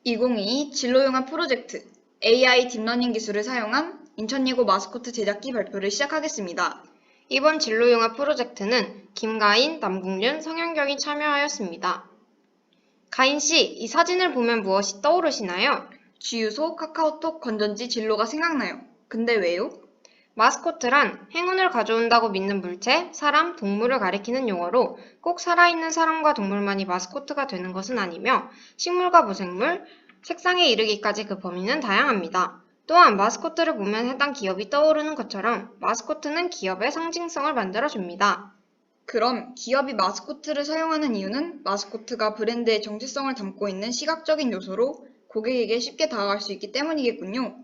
2022 진로융합 프로젝트 AI 딥러닝 기술을 사용한 인천예고 마스코트 제작기 발표를 시작하겠습니다. 이번 진로융합 프로젝트는 김가인, 남궁윤, 성현경이 참여하였습니다. 가인씨, 이 사진을 보면 무엇이 떠오르시나요? 주유소, 카카오톡, 건전지, 진로가 생각나요. 근데 왜요? 마스코트란 행운을 가져온다고 믿는 물체, 사람, 동물을 가리키는 용어로 꼭 살아있는 사람과 동물만이 마스코트가 되는 것은 아니며 식물과 무생물, 색상에 이르기까지 그 범위는 다양합니다. 또한 마스코트를 보면 해당 기업이 떠오르는 것처럼 마스코트는 기업의 상징성을 만들어줍니다. 그럼 기업이 마스코트를 사용하는 이유는 마스코트가 브랜드의 정체성을 담고 있는 시각적인 요소로 고객에게 쉽게 다가갈 수 있기 때문이겠군요.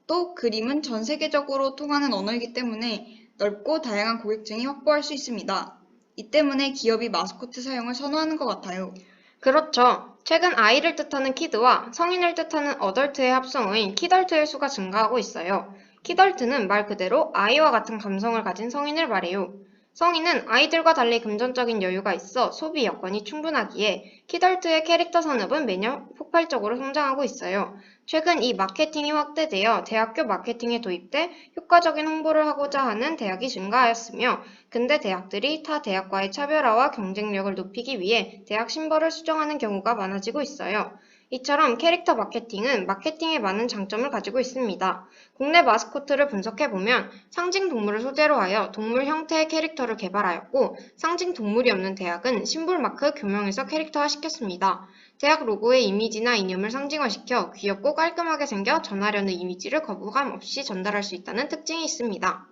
또 그림은 전 세계적으로 통하는 언어이기 때문에 넓고 다양한 고객층이 확보할 수 있습니다. 이 때문에 기업이 마스코트 사용을 선호하는 것 같아요. 그렇죠. 최근 아이를 뜻하는 키드와 성인을 뜻하는 어덜트의 합성어인 키덜트의 수가 증가하고 있어요. 키덜트는 말 그대로 아이와 같은 감성을 가진 성인을 말해요. 성인은 아이들과 달리 금전적인 여유가 있어 소비 여건이 충분하기에 키덜트의 캐릭터 산업은 매년 폭발적으로 성장하고 있어요. 최근 이 마케팅이 확대되어 대학교 마케팅에 도입돼 효과적인 홍보를 하고자 하는 대학이 증가하였으며 근대 대학들이 타 대학과의 차별화와 경쟁력을 높이기 위해 대학 신벌을 수정하는 경우가 많아지고 있어요. 이처럼 캐릭터 마케팅은 마케팅에 많은 장점을 가지고 있습니다. 국내 마스코트를 분석해보면 상징 동물을 소재로 하여 동물 형태의 캐릭터를 개발하였고 상징 동물이 없는 대학은 심볼 마크 교명에서 캐릭터화 시켰습니다. 대학 로고의 이미지나 이념을 상징화시켜 귀엽고 깔끔하게 생겨 전하려는 이미지를 거부감 없이 전달할 수 있다는 특징이 있습니다.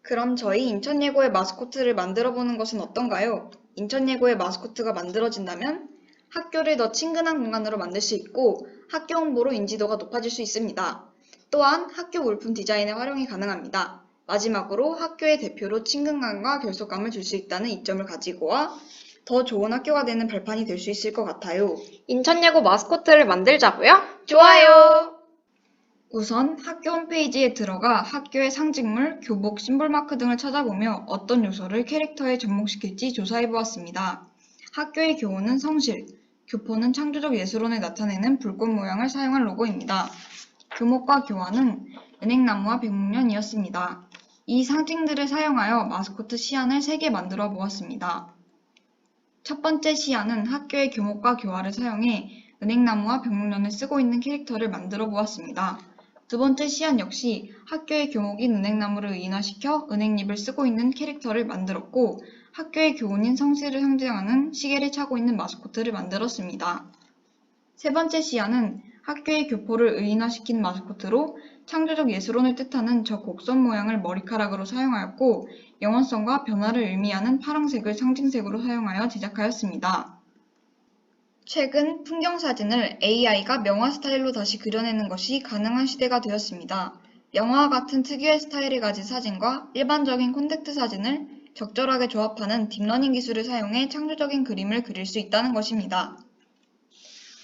그럼 저희 인천예고의 마스코트를 만들어보는 것은 어떤가요? 인천예고의 마스코트가 만들어진다면 학교를 더 친근한 공간으로 만들 수 있고 학교 홍보로 인지도가 높아질 수 있습니다. 또한 학교 물품 디자인의 활용이 가능합니다. 마지막으로 학교의 대표로 친근감과 결속감을 줄 수 있다는 이점을 가지고와 더 좋은 학교가 되는 발판이 될 수 있을 것 같아요. 인천예고 마스코트를 만들자고요? 좋아요! 우선 학교 홈페이지에 들어가 학교의 상징물, 교복, 심볼마크 등을 찾아보며 어떤 요소를 캐릭터에 접목시킬지 조사해보았습니다. 학교의 교호는 성실, 교포는 창조적 예술원을 나타내는 불꽃 모양을 사용한 로고입니다. 교목과 교화는 은행나무와 백목련이었습니다. 이 상징들을 사용하여 마스코트 시안을 3개 만들어 보았습니다. 첫 번째 시안은 학교의 교목과 교화를 사용해 은행나무와 백목련을 쓰고 있는 캐릭터를 만들어 보았습니다. 두 번째 시안 역시 학교의 교목인 은행나무를 의인화시켜 은행잎을 쓰고 있는 캐릭터를 만들었고 학교의 교훈인 성실을 상징하는 시계를 차고 있는 마스코트를 만들었습니다. 세 번째 시안은 학교의 교포를 의인화시킨 마스코트로 창조적 예술원을 뜻하는 저 곡선 모양을 머리카락으로 사용하였고 영원성과 변화를 의미하는 파랑색을 상징색으로 사용하여 제작하였습니다. 최근 풍경사진을 AI가 명화 스타일로 다시 그려내는 것이 가능한 시대가 되었습니다. 명화와 같은 특유의 스타일을 가진 사진과 일반적인 콘택트 사진을 적절하게 조합하는 딥러닝 기술을 사용해 창조적인 그림을 그릴 수 있다는 것입니다.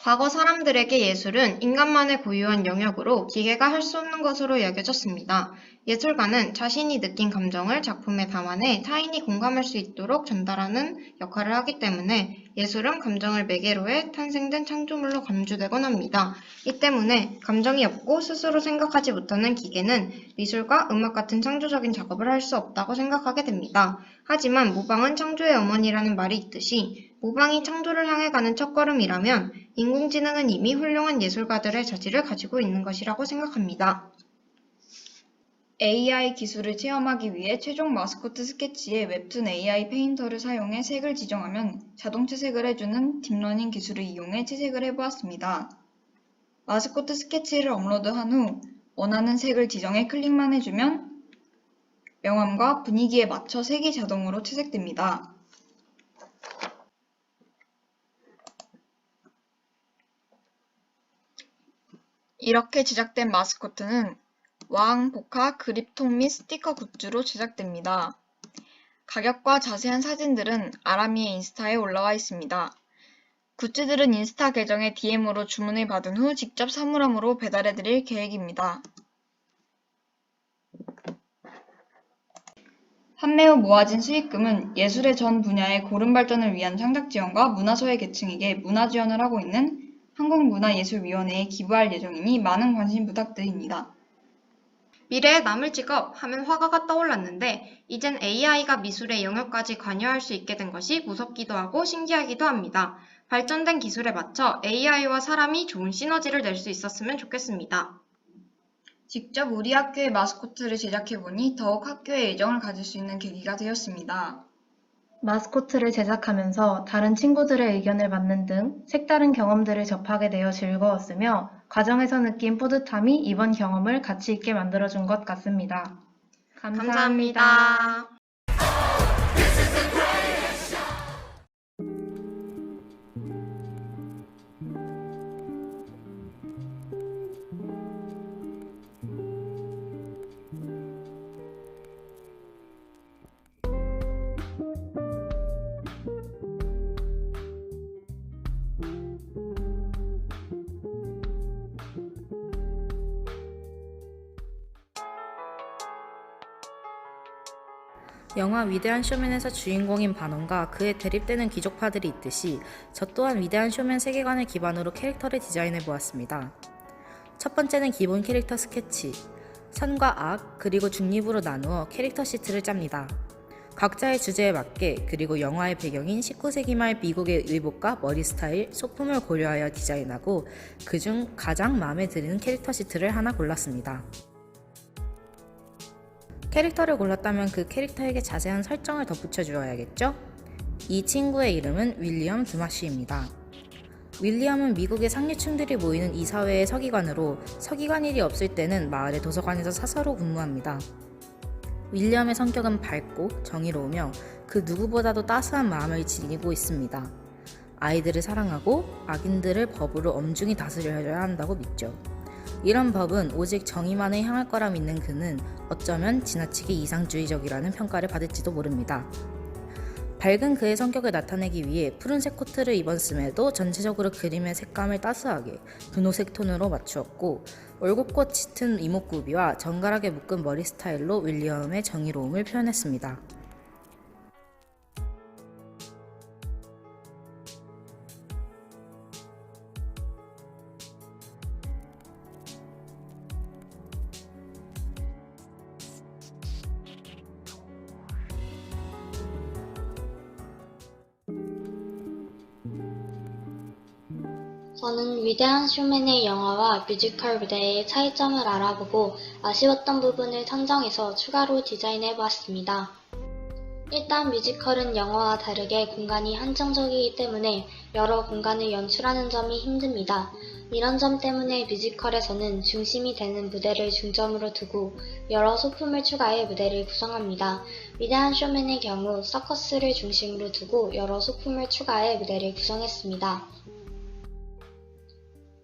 과거 사람들에게 예술은 인간만의 고유한 영역으로 기계가 할 수 없는 것으로 여겨졌습니다. 예술가는 자신이 느낀 감정을 작품에 담아내 타인이 공감할 수 있도록 전달하는 역할을 하기 때문에 예술은 감정을 매개로 해 탄생된 창조물로 간주되곤 합니다. 이 때문에 감정이 없고 스스로 생각하지 못하는 기계는 미술과 음악 같은 창조적인 작업을 할 수 없다고 생각하게 됩니다. 하지만 모방은 창조의 어머니라는 말이 있듯이 모방이 창조를 향해 가는 첫걸음이라면 인공지능은 이미 훌륭한 예술가들의 자질을 가지고 있는 것이라고 생각합니다. AI 기술을 체험하기 위해 최종 마스코트 스케치에 웹툰 AI 페인터를 사용해 색을 지정하면 자동 채색을 해주는 딥러닝 기술을 이용해 채색을 해보았습니다. 마스코트 스케치를 업로드한 후 원하는 색을 지정해 클릭만 해주면 명암과 분위기에 맞춰 색이 자동으로 채색됩니다. 이렇게 제작된 마스코트는 왕, 복화, 그립통 및 스티커 굿즈로 제작됩니다. 가격과 자세한 사진들은 아람이의 인스타에 올라와 있습니다. 굿즈들은 인스타 계정에 DM으로 주문을 받은 후 직접 사물함으로 배달해드릴 계획입니다. 판매 후 모아진 수익금은 예술의 전 분야의 고른 발전을 위한 창작 지원과 문화소외 계층에게 문화 지원을 하고 있는 한국문화예술위원회에 기부할 예정이니 많은 관심 부탁드립니다. 미래에 남을 직업 하면 화가가 떠올랐는데 이젠 AI가 미술의 영역까지 관여할 수 있게 된 것이 무섭기도 하고 신기하기도 합니다. 발전된 기술에 맞춰 AI와 사람이 좋은 시너지를 낼 수 있었으면 좋겠습니다. 직접 우리 학교의 마스코트를 제작해보니 더욱 학교에 애정을 가질 수 있는 계기가 되었습니다. 마스코트를 제작하면서 다른 친구들의 의견을 받는 등 색다른 경험들을 접하게 되어 즐거웠으며 과정에서 느낀 뿌듯함이 이번 경험을 가치 있게 만들어준 것 같습니다. 감사합니다. 영화 위대한 쇼맨에서 주인공인 반원과 그에 대립되는 귀족파들이 있듯이 저 또한 위대한 쇼맨 세계관을 기반으로 캐릭터를 디자인해 보았습니다. 첫 번째는 기본 캐릭터 스케치, 선과 악, 그리고 중립으로 나누어 캐릭터 시트를 짭니다. 각자의 주제에 맞게 그리고 영화의 배경인 19세기 말 미국의 의복과 머리 스타일, 소품을 고려하여 디자인하고 그중 가장 마음에 드는 캐릭터 시트를 하나 골랐습니다. 캐릭터를 골랐다면 그 캐릭터에게 자세한 설정을 덧붙여 주어야겠죠? 이 친구의 이름은 윌리엄 드마시입니다. 윌리엄은 미국의 상류층들이 모이는 이 사회의 서기관으로 서기관 일이 없을 때는 마을의 도서관에서 사서로 근무합니다. 윌리엄의 성격은 밝고 정의로우며 그 누구보다도 따스한 마음을 지니고 있습니다. 아이들을 사랑하고 악인들을 법으로 엄중히 다스려야 한다고 믿죠. 이런 법은 오직 정의만을 향할 거라 믿는 그는 어쩌면 지나치게 이상주의적이라는 평가를 받을지도 모릅니다. 밝은 그의 성격을 나타내기 위해 푸른색 코트를 입었음에도 전체적으로 그림의 색감을 따스하게 분홍색 톤으로 맞추었고 올곧고 짙은 이목구비와 정갈하게 묶은 머리 스타일로 윌리엄의 정의로움을 표현했습니다. 저는 위대한 쇼맨의 영화와 뮤지컬 무대의 차이점을 알아보고 아쉬웠던 부분을 선정해서 추가로 디자인해보았습니다. 일단 뮤지컬은 영화와 다르게 공간이 한정적이기 때문에 여러 공간을 연출하는 점이 힘듭니다. 이런 점 때문에 뮤지컬에서는 중심이 되는 무대를 중점으로 두고 여러 소품을 추가해 무대를 구성합니다. 위대한 쇼맨의 경우 서커스를 중심으로 두고 여러 소품을 추가해 무대를 구성했습니다.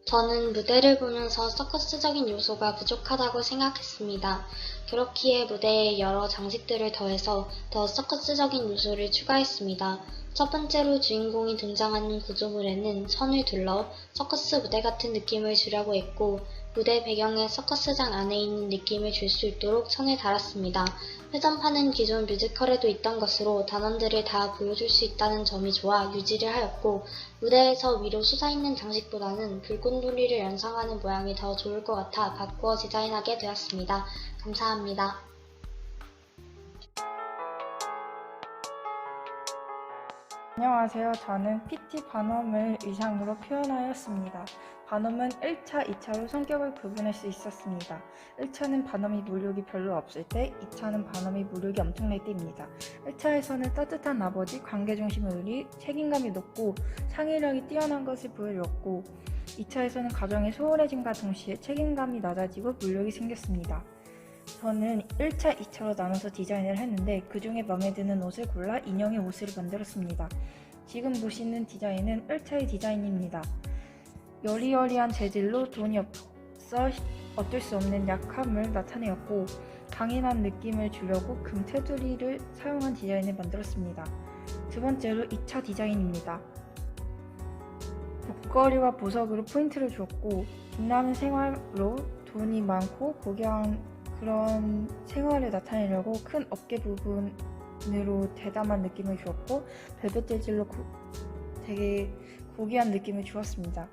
저는 무대를 보면서 서커스적인 요소가 부족하다고 생각했습니다. 그렇기에 무대에 여러 장식들을 더해서 더 서커스적인 요소를 추가했습니다. 첫 번째로 주인공이 등장하는 구조물에는 선을 둘러 서커스 무대 같은 느낌을 주려고 했고 무대 배경에 서커스장 안에 있는 느낌을 줄 수 있도록 선을 달았습니다. 회전판은 기존 뮤지컬에도 있던 것으로 단원들을 다 보여줄 수 있다는 점이 좋아 유지를 하였고 무대에서 위로 솟아있는 장식보다는 불꽃놀이를 연상하는 모양이 더 좋을 것 같아 바꾸어 디자인하게 되었습니다. 감사합니다. 안녕하세요. 저는 PT 반엄을 의상으로 표현하였습니다. 반엄은 1차, 2차로 성격을 구분할 수 있었습니다. 1차는 반엄이 물욕이 별로 없을 때, 2차는 반엄이 물욕이 엄청날 때입니다. 1차에서는 따뜻한 아버지, 관계중심 의리, 책임감이 높고 창의력이 뛰어난 것을 보여줬고 2차에서는 가정이 소홀해짐과 동시에 책임감이 낮아지고 물욕이 생겼습니다. 저는 1차, 2차로 나눠서 디자인을 했는데 그 중에 마음에 드는 옷을 골라 인형의 옷을 만들었습니다. 지금 보시는 디자인은 1차의 디자인입니다. 여리여리한 재질로 돈이 없어 어쩔 수 없는 약함을 나타내었고 강인한 느낌을 주려고 금 테두리를 사용한 디자인을 만들었습니다. 두 번째로 2차 디자인입니다. 목걸이와 보석으로 포인트를 주었고 빛나는 생활로 돈이 많고 고귀한 그런 생활을 나타내려고 큰 어깨 부분으로 대담한 느낌을 주었고 벨벳 재질로 되게 고귀한 느낌을 주었습니다.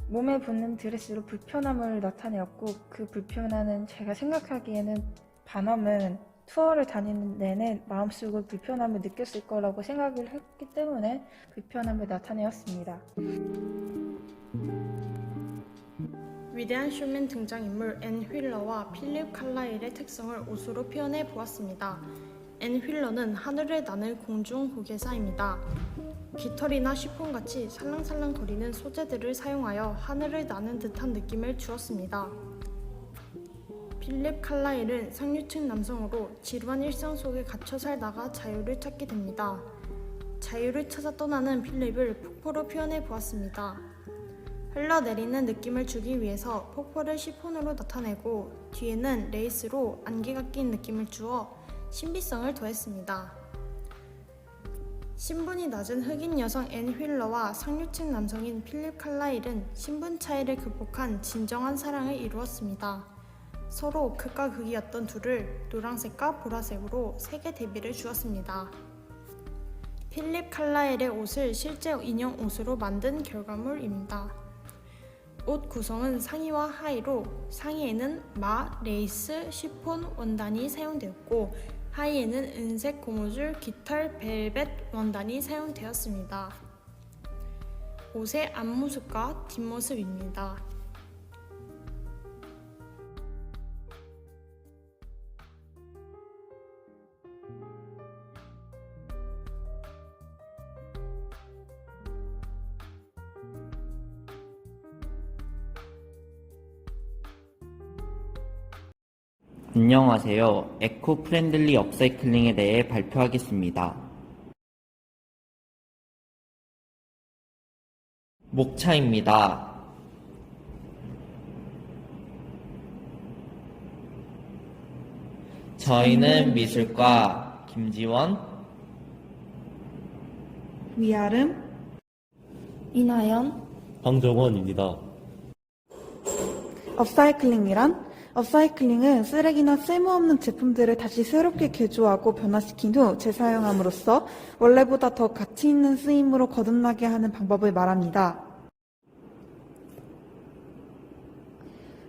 몸에 붙는 드레스로 불편함을 나타내었고 그 불편함은 제가 생각하기에는 반엄은 투어를 다니는 내내 마음속으로 불편함을 느꼈을 거라고 생각을 했기 때문에 불편함을 나타내었습니다. 위대한 쇼맨 등장인물 앤 휠러와 필립 칼라일의 특성을 옷으로 표현해 보았습니다. 앤 휠러는 하늘을 나는 공중 고개사입니다. 깃털이나 쉬폰같이 살랑살랑거리는 소재들을 사용하여 하늘을 나는 듯한 느낌을 주었습니다. 필립 칼라일은 상류층 남성으로 지루한 일상 속에 갇혀 살다가 자유를 찾게 됩니다. 자유를 찾아 떠나는 필립을 폭포로 표현해 보았습니다. 흘러내리는 느낌을 주기 위해서 폭포를 시폰으로 나타내고 뒤에는 레이스로 안개가 낀 느낌을 주어 신비성을 더했습니다. 신분이 낮은 흑인 여성 앤 휠러와 상류층 남성인 필립 칼라일은 신분 차이를 극복한 진정한 사랑을 이루었습니다. 서로 극과 극이었던 둘을 노란색과 보라색으로 색의 대비를 주었습니다. 필립 칼라일의 옷을 실제 인형 옷으로 만든 결과물입니다. 옷 구성은 상의와 하의로 상의에는 마, 레이스, 시폰, 원단이 사용되었고 하의에는 은색 고무줄, 깃털, 벨벳 원단이 사용되었습니다. 옷의 앞모습과 뒷모습입니다. 안녕하세요. 에코 프렌들리 업사이클링에 대해 발표하겠습니다. 목차입니다. 저희는 미술과 김지원, 위아름, 이나연, 황정원입니다. 업사이클링이란 업사이클링은 쓰레기나 쓸모없는 제품들을 다시 새롭게 개조하고 변화시킨 후 재사용함으로써 원래보다 더 가치 있는 쓰임으로 거듭나게 하는 방법을 말합니다.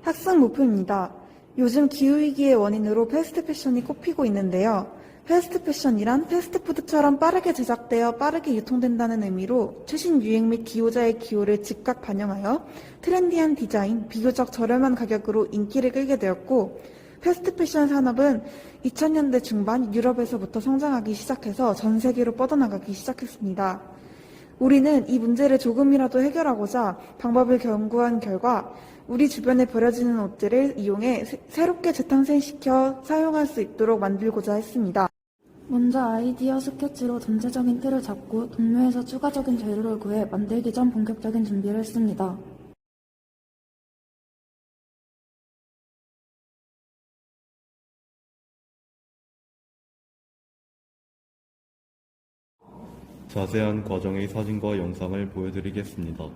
학습 목표입니다. 요즘 기후위기의 원인으로 패스트 패션이 꼽히고 있는데요. 패스트 패션이란 패스트푸드처럼 빠르게 제작되어 빠르게 유통된다는 의미로 최신 유행 및 기호자의 기호를 즉각 반영하여 트렌디한 디자인, 비교적 저렴한 가격으로 인기를 끌게 되었고 패스트 패션 산업은 2000년대 중반 유럽에서부터 성장하기 시작해서 전 세계로 뻗어나가기 시작했습니다. 우리는 이 문제를 조금이라도 해결하고자 방법을 연구한 결과 우리 주변에 버려지는 옷들을 이용해 새롭게 재탄생시켜 사용할 수 있도록 만들고자 했습니다. 먼저 아이디어 스케치로 전체적인 틀을 잡고 동료에서 추가적인 재료를 구해 만들기 전 본격적인 준비를 했습니다. 자세한 과정의 사진과 영상을 보여드리겠습니다.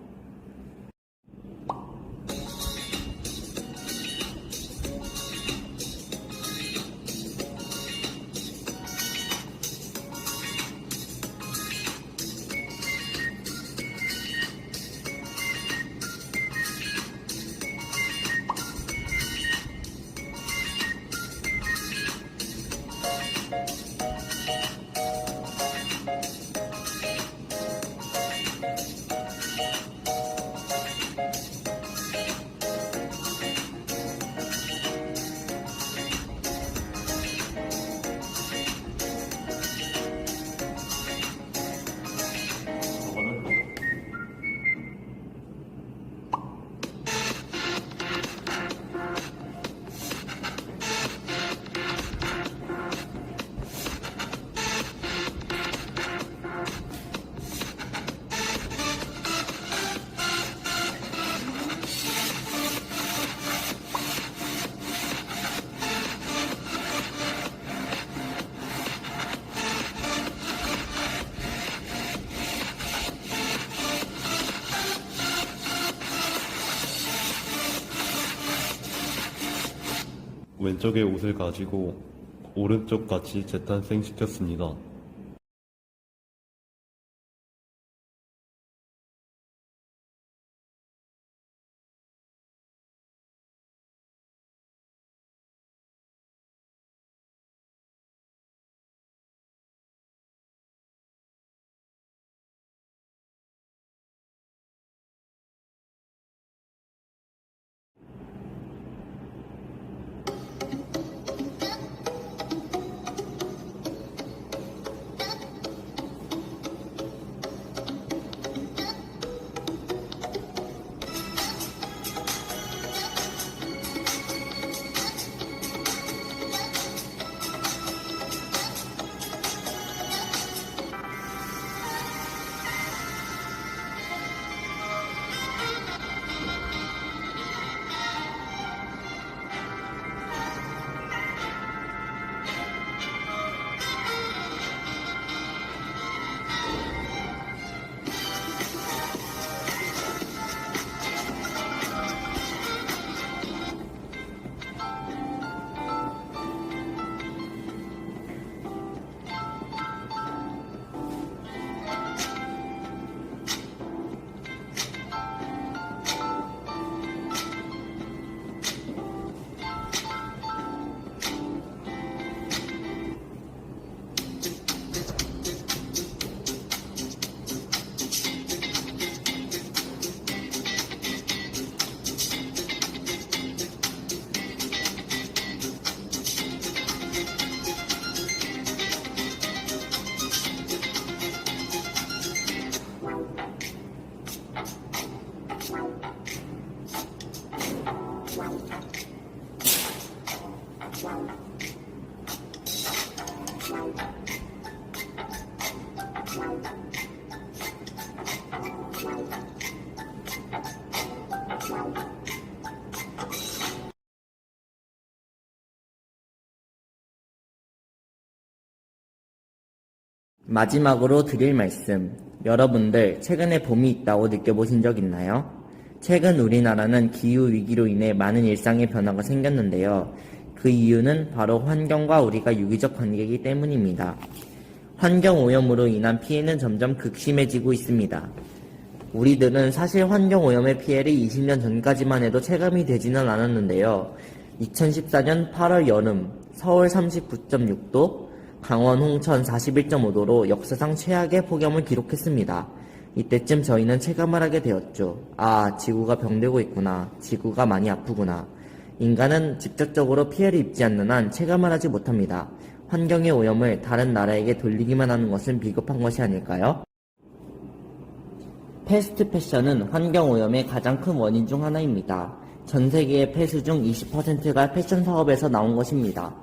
왼쪽의 옷을 가지고 오른쪽 같이 재탄생시켰습니다. 마지막으로 드릴 말씀. 여러분들 최근에 봄이 있다고 느껴보신 적 있나요? 최근 우리나라는 기후위기로 인해 많은 일상의 변화가 생겼는데요. 그 이유는 바로 환경과 우리가 유기적 관계이기 때문입니다. 환경오염으로 인한 피해는 점점 극심해지고 있습니다. 우리들은 사실 환경오염의 피해를 20년 전까지만 해도 체감이 되지는 않았는데요. 2014년 8월 여름 서울 39.6도, 강원 홍천 41.5도로 역사상 최악의 폭염을 기록했습니다. 이때쯤 저희는 체감을 하게 되었죠. 아, 지구가 병들고 있구나. 지구가 많이 아프구나. 인간은 직접적으로 피해를 입지 않는 한 체감을 하지 못합니다. 환경의 오염을 다른 나라에게 돌리기만 하는 것은 비겁한 것이 아닐까요? 패스트 패션은 환경 오염의 가장 큰 원인 중 하나입니다. 전 세계의 폐수 중 20%가 패션 사업에서 나온 것입니다.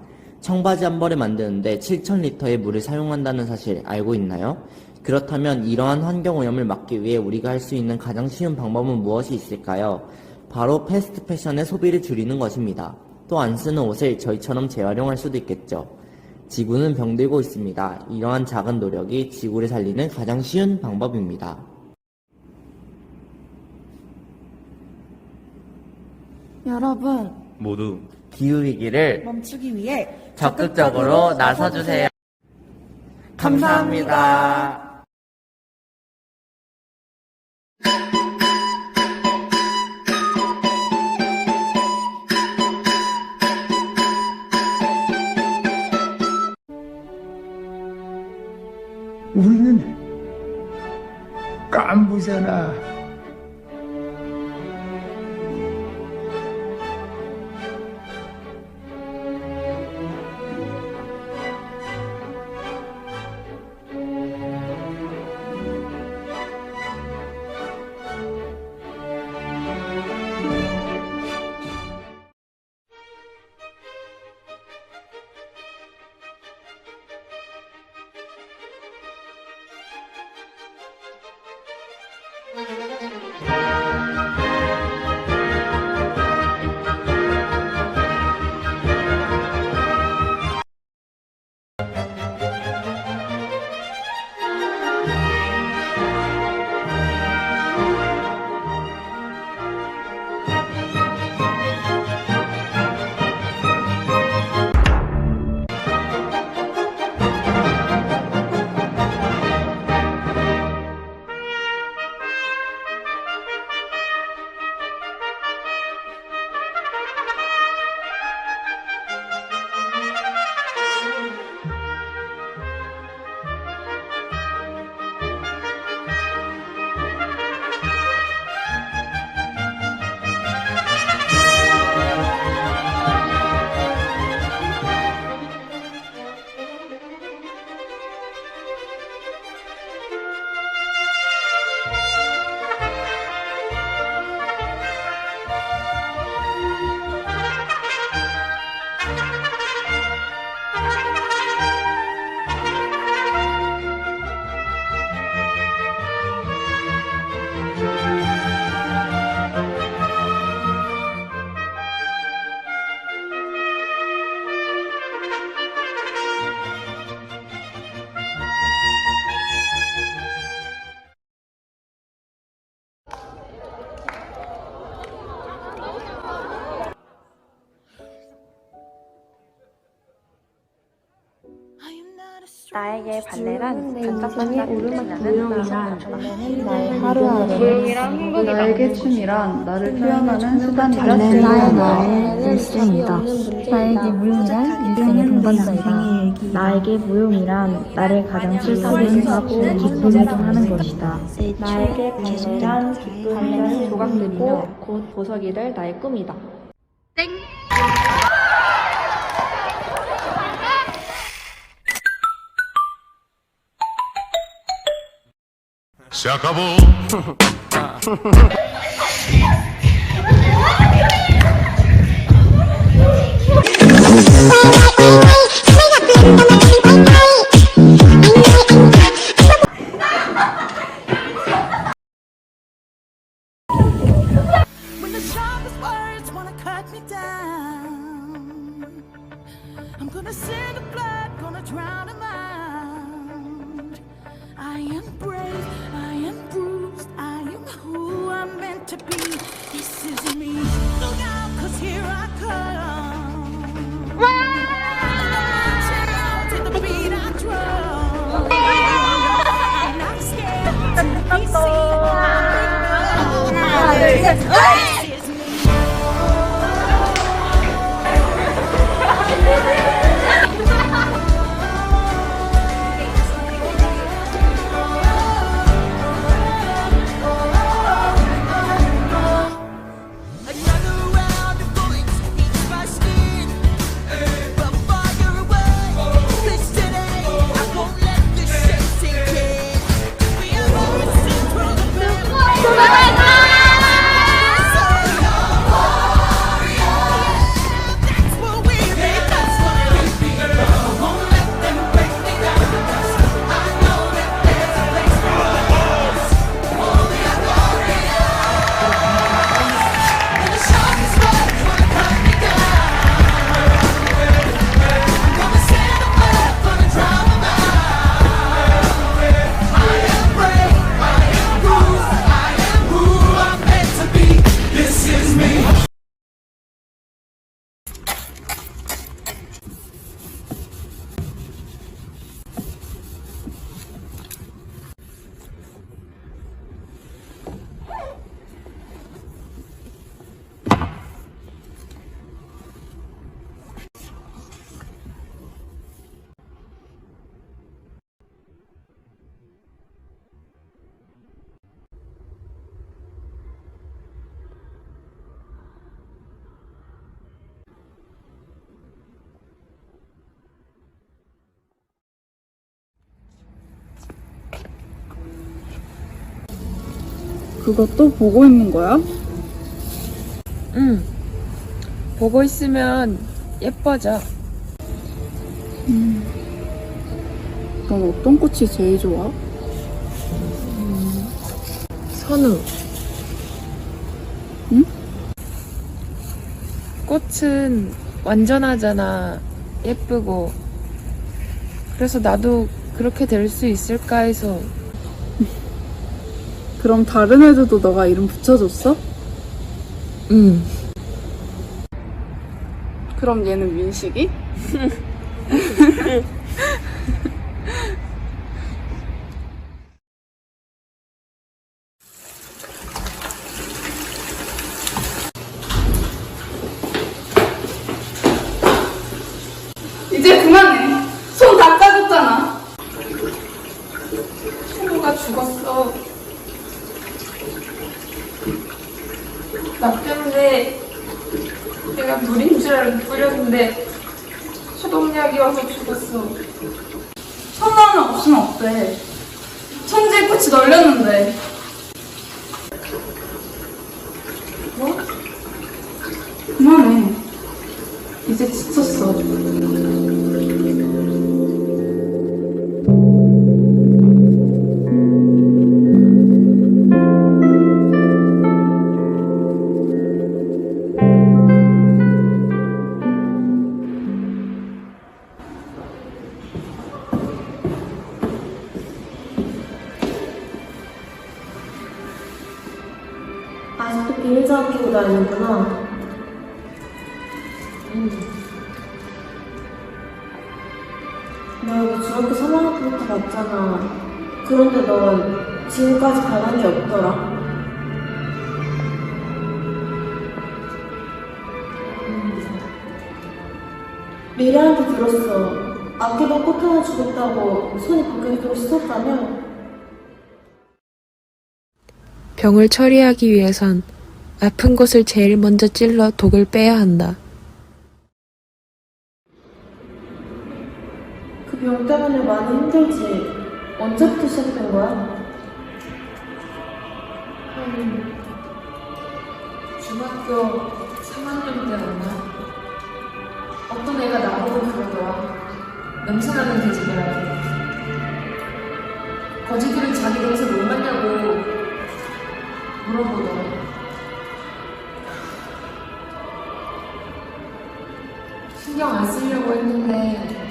청바지 한 벌을 만드는데 7,000리터의 물을 사용한다는 사실 알고 있나요? 그렇다면 이러한 환경 오염을 막기 위해 우리가 할 수 있는 가장 쉬운 방법은 무엇이 있을까요? 바로 패스트 패션의 소비를 줄이는 것입니다. 또 안 쓰는 옷을 저희처럼 재활용할 수도 있겠죠. 지구는 병들고 있습니다. 이러한 작은 노력이 지구를 살리는 가장 쉬운 방법입니다. 여러분, 모두 기후위기를 멈추기 위해 적극적으로 나서주세요. 감사합니다. 우리는 깐부잖아. 나에게 발레란 반짝반짝 빛나는 발레는 나의 하루하루 무용이란 행복이다. 나에게 춤이란 나를 표현하는 수단이자 발레는 즐거움이다. 나의 일생이다. 나에게 무용이란 인생의 동반자이다. 나에게 무용이란 나를 가장 슬프게 하고 기쁘게도 하는 것이다. 나에게 발레란 기쁨의 조각들이며 곧 보석이 될 나의 꿈이다. Se acabó. When the sharpest words wanna cut me down, I'm gonna send the blood, gonna drown them out. I am brave, I am bruised, I am who I'm meant to be. This is me. Look out, 'cause here I come. To the beat I drum. I'm not scared to be seen. 그것도 보고 있는 거야? 응. 보고 있으면 예뻐져. 넌 어떤 꽃이 제일 좋아? 선우. 응? 꽃은 완전하잖아. 예쁘고. 그래서 나도 그렇게 될 수 있을까 해서. 그럼 다른 애들도 너가 이름 붙여줬어? 응. 그럼 얘는 민식이? 이제 그만해. 손 다 까졌잖아. 친구가 죽었어. 나 때문에 내가 물인 줄 알고 뿌렸는데 소독약이 와서 죽었어. 천만원 없으면 어때? 천지의 꽃이 널렸는데. 뭐? 그만해. 이제 지쳤어. 아직도 비밀 자막 끼고 다니는구나. 나 이거 중학교 3학년 때부터 봤잖아. 그런데 넌 지금까지 변한 게 없더라. 미래한테 들었어. 아끼던 꽃 하나 주겠다고 손이 바뀌도록 씻었다며? 병을 처리하기 위해선 아픈 곳을 제일 먼저 찔러 독을 빼야 한다. 그 병 때문에 많이 힘들지. 언제부터 시작된 거야? 중학교 3학년 때였나? 어떤 애가 나보고 그러더라. 냄새나는 돼지들한테. 거지들은 자기 냄새 못 맡냐고 물어보더라. 신경 안 쓰려고 했는데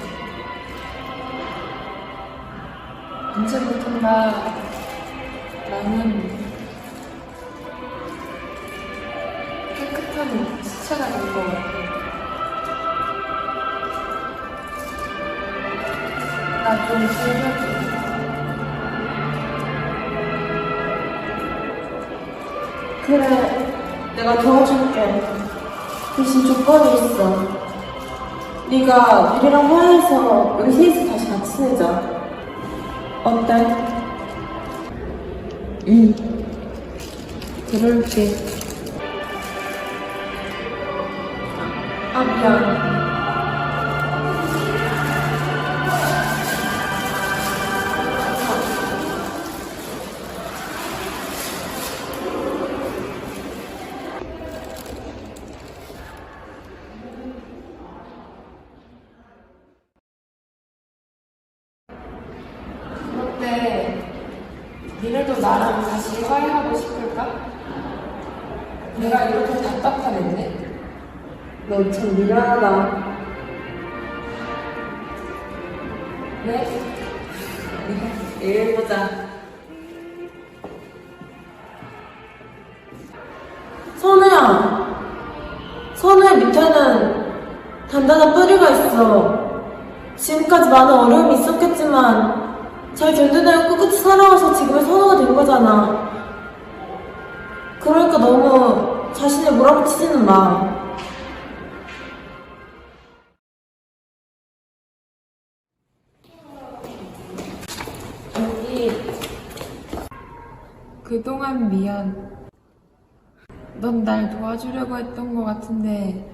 언제부턴가 나는 깨끗한 시체가 된 거 같아. 나 좀 살려줘. 그래, 내가 도와줄게. 대신 조건이 있어. 네가 우리랑 화해해서 우리 셋이서 다시 같이 지내자. 어때? 응. 그럴게. 아, 미안. 그런데 니네도 나랑 다시 화해하고 싶을까? 내가 이렇게 답답한 앤데? 너 참 미안하다. 네? 내일 보자. 선우야! 선우의 밑에는 단단한 뿌리가 있어. 지금까지 많은 어려움이 있었겠지만 잘 견뎌내고 끝까지 살아와서 지금의 선우가 된 거잖아. 그러니까 너무 자신을 몰아붙이지는 마. 언니, 그동안 미안. 넌 날 도와주려고 했던 것 같은데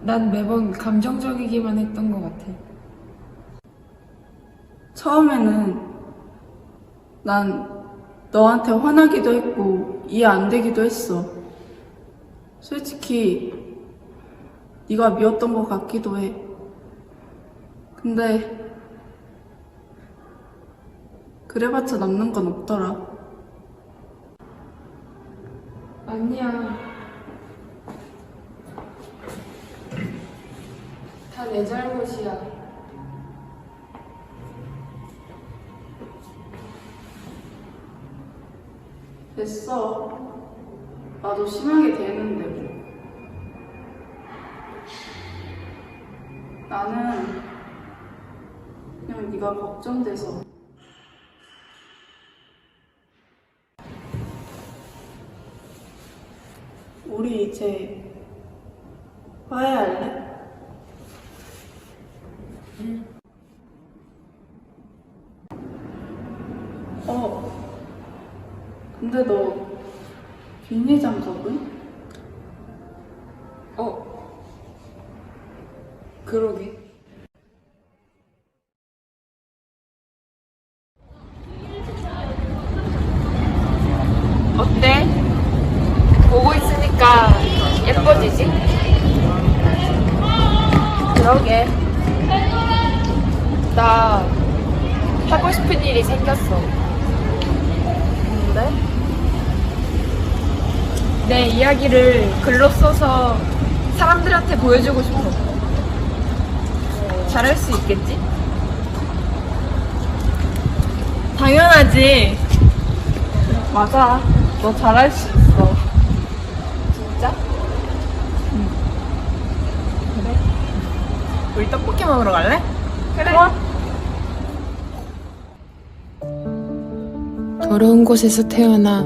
난 매번 감정적이기만 했던 것 같아. 처음에는 난 너한테 화나기도 했고 이해 안 되기도 했어. 솔직히 네가 미웠던 것 같기도 해. 근데 그래봤자 남는 건 없더라. 아니야. 다 내 잘못이야. 됐어. 나도 심하게 대했는데 뭐. 나는 그냥 네가 걱정돼서. 우리 이제 화해할래? 응. 근데 너 비닐 장갑은? 그러게. 어때? 보고 있으니까 예뻐지지? 그러게. 나 하고 싶은 일이 생겼어. 근데? 내 이야기를 글로 써서 사람들한테 보여주고 싶어. 잘할 수 있겠지? 당연하지. 맞아. 너 잘할 수 있어. 진짜? 응. 그래. 우리 떡볶이 먹으러 갈래? 그래. 좋아. 더러운 곳에서 태어나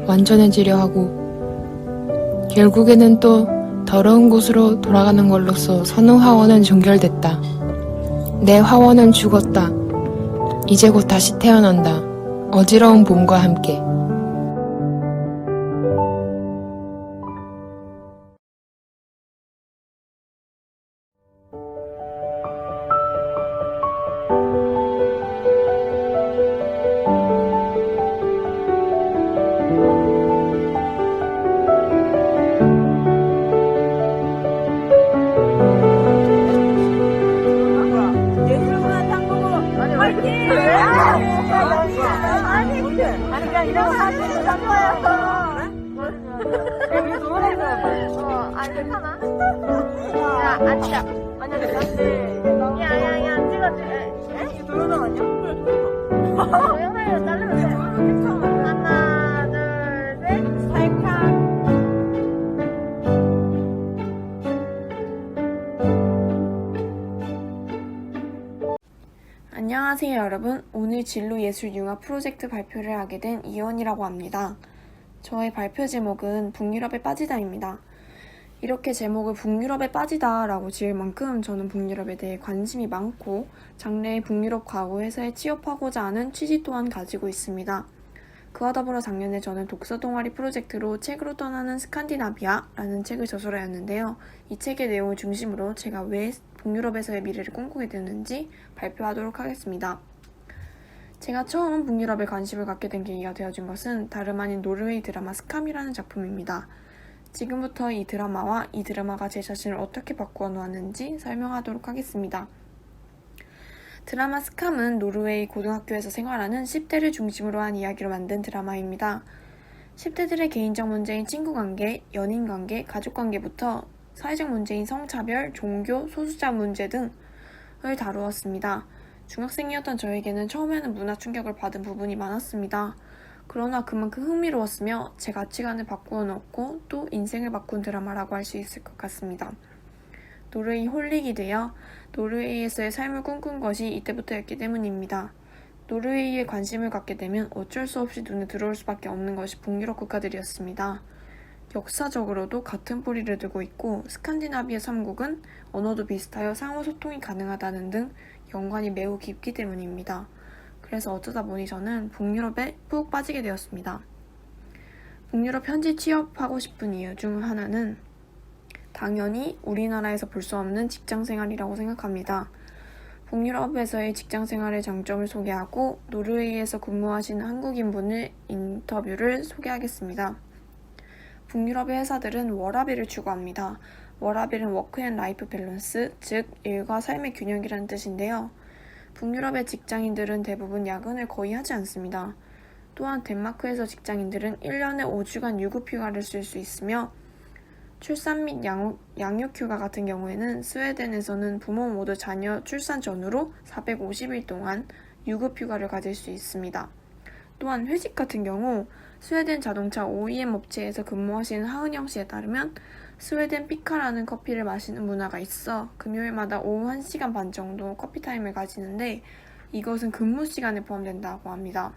완전해지려 하고 결국에는 또 더러운 곳으로 돌아가는 걸로써 선후 화원은 종결됐다. 내 화원은 죽었다. 이제 곧 다시 태어난다. 어지러운 봄과 함께. 안녕하세요 여러분. 오늘 진로예술융합 프로젝트 발표를 하게 된 이원이라고 합니다. 저의 발표 제목은 북유럽에 빠지다입니다. 이렇게 제목을 북유럽에 빠지다 라고 지을 만큼 저는 북유럽에 대해 관심이 많고 장래에 북유럽 과거 회사에 취업하고자 하는 취지 또한 가지고 있습니다. 그와 더불어 작년에 저는 독서 동아리 프로젝트로 책으로 떠나는 스칸디나비아 라는 책을 저술하였는데요. 이 책의 내용을 중심으로 제가 왜 북유럽에서의 미래를 꿈꾸게 됐는지 발표하도록 하겠습니다. 제가 처음 북유럽에 관심을 갖게 된 계기가 되어준 것은 다름 아닌 노르웨이 드라마 스캄이라는 작품입니다. 지금부터 이 드라마와 이 드라마가 제 자신을 어떻게 바꾸어 놓았는지 설명하도록 하겠습니다. 드라마 스캄은 노르웨이 고등학교에서 생활하는 10대를 중심으로 한 이야기로 만든 드라마입니다. 10대들의 개인적 문제인 친구관계, 연인관계, 가족관계부터 사회적 문제인 성차별, 종교, 소수자 문제 등을 다루었습니다. 중학생이었던 저에게는 처음에는 문화 충격을 받은 부분이 많았습니다. 그러나 그만큼 흥미로웠으며 제 가치관을 바꾸어 놓고 또 인생을 바꾼 드라마라고 할 수 있을 것 같습니다. 노르웨이 홀릭이 되어 노르웨이에서의 삶을 꿈꾼 것이 이때부터였기 때문입니다. 노르웨이에 관심을 갖게 되면 어쩔 수 없이 눈에 들어올 수밖에 없는 것이 북유럽 국가들이었습니다. 역사적으로도 같은 뿌리를 두고 있고 스칸디나비아 3국은 언어도 비슷하여 상호 소통이 가능하다는 등 연관이 매우 깊기 때문입니다. 그래서 어쩌다 보니 저는 북유럽에 푹 빠지게 되었습니다. 북유럽 현지 취업하고 싶은 이유 중 하나는 당연히 우리나라에서 볼 수 없는 직장생활이라고 생각합니다. 북유럽에서의 직장생활의 장점을 소개하고 노르웨이에서 근무하시는 한국인분을 인터뷰를 소개하겠습니다. 북유럽의 회사들은 워라밸을 추구합니다. 워라밸은 워크앤라이프 밸런스, 즉 일과 삶의 균형이라는 뜻인데요. 북유럽의 직장인들은 대부분 야근을 거의 하지 않습니다. 또한 덴마크에서 직장인들은 1년에 5주간 유급휴가를 쓸 수 있으며 출산 및 양육휴가 같은 경우에는 스웨덴에서는 부모 모두 자녀 출산 전후로 450일 동안 유급휴가를 가질 수 있습니다. 또한 회식 같은 경우 스웨덴 자동차 OEM 업체에서 근무하시는 하은영 씨에 따르면 스웨덴 피카라는 커피를 마시는 문화가 있어 금요일마다 오후 1시간 반 정도 커피 타임을 가지는데 이것은 근무 시간에 포함된다고 합니다.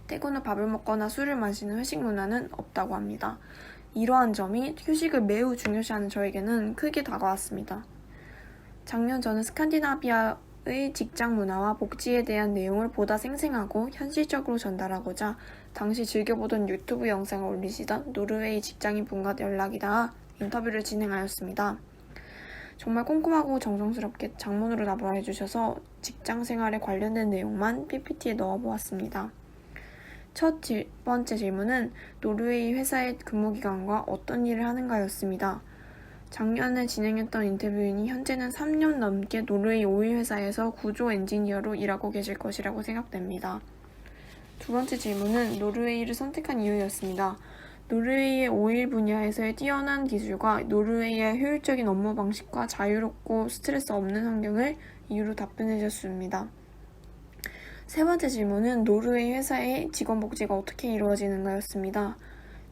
퇴근 후 밥을 먹거나 술을 마시는 회식 문화는 없다고 합니다. 이러한 점이 휴식을 매우 중요시하는 저에게는 크게 다가왔습니다. 작년 저는 스칸디나비아의 직장 문화와 복지에 대한 내용을 보다 생생하고 현실적으로 전달하고자 당시 즐겨보던 유튜브 영상을 올리시던 노르웨이 직장인 분과 연락이 닿아 인터뷰를 진행하였습니다. 정말 꼼꼼하고 정성스럽게 장문으로 답을 해주셔서 직장 생활에 관련된 내용만 PPT에 넣어보았습니다. 첫 번째 질문은 노르웨이 회사의 근무기간과 어떤 일을 하는가였습니다. 작년에 진행했던 인터뷰인이 현재는 3년 넘게 노르웨이 오일 회사에서 구조 엔지니어로 일하고 계실 것이라고 생각됩니다. 두 번째 질문은 노르웨이를 선택한 이유였습니다. 노르웨이의 오일 분야에서의 뛰어난 기술과 노르웨이의 효율적인 업무 방식과 자유롭고 스트레스 없는 환경을 이유로 답변해 주셨습니다. 세 번째 질문은 노르웨이 회사의 직원복지가 어떻게 이루어지는가였습니다.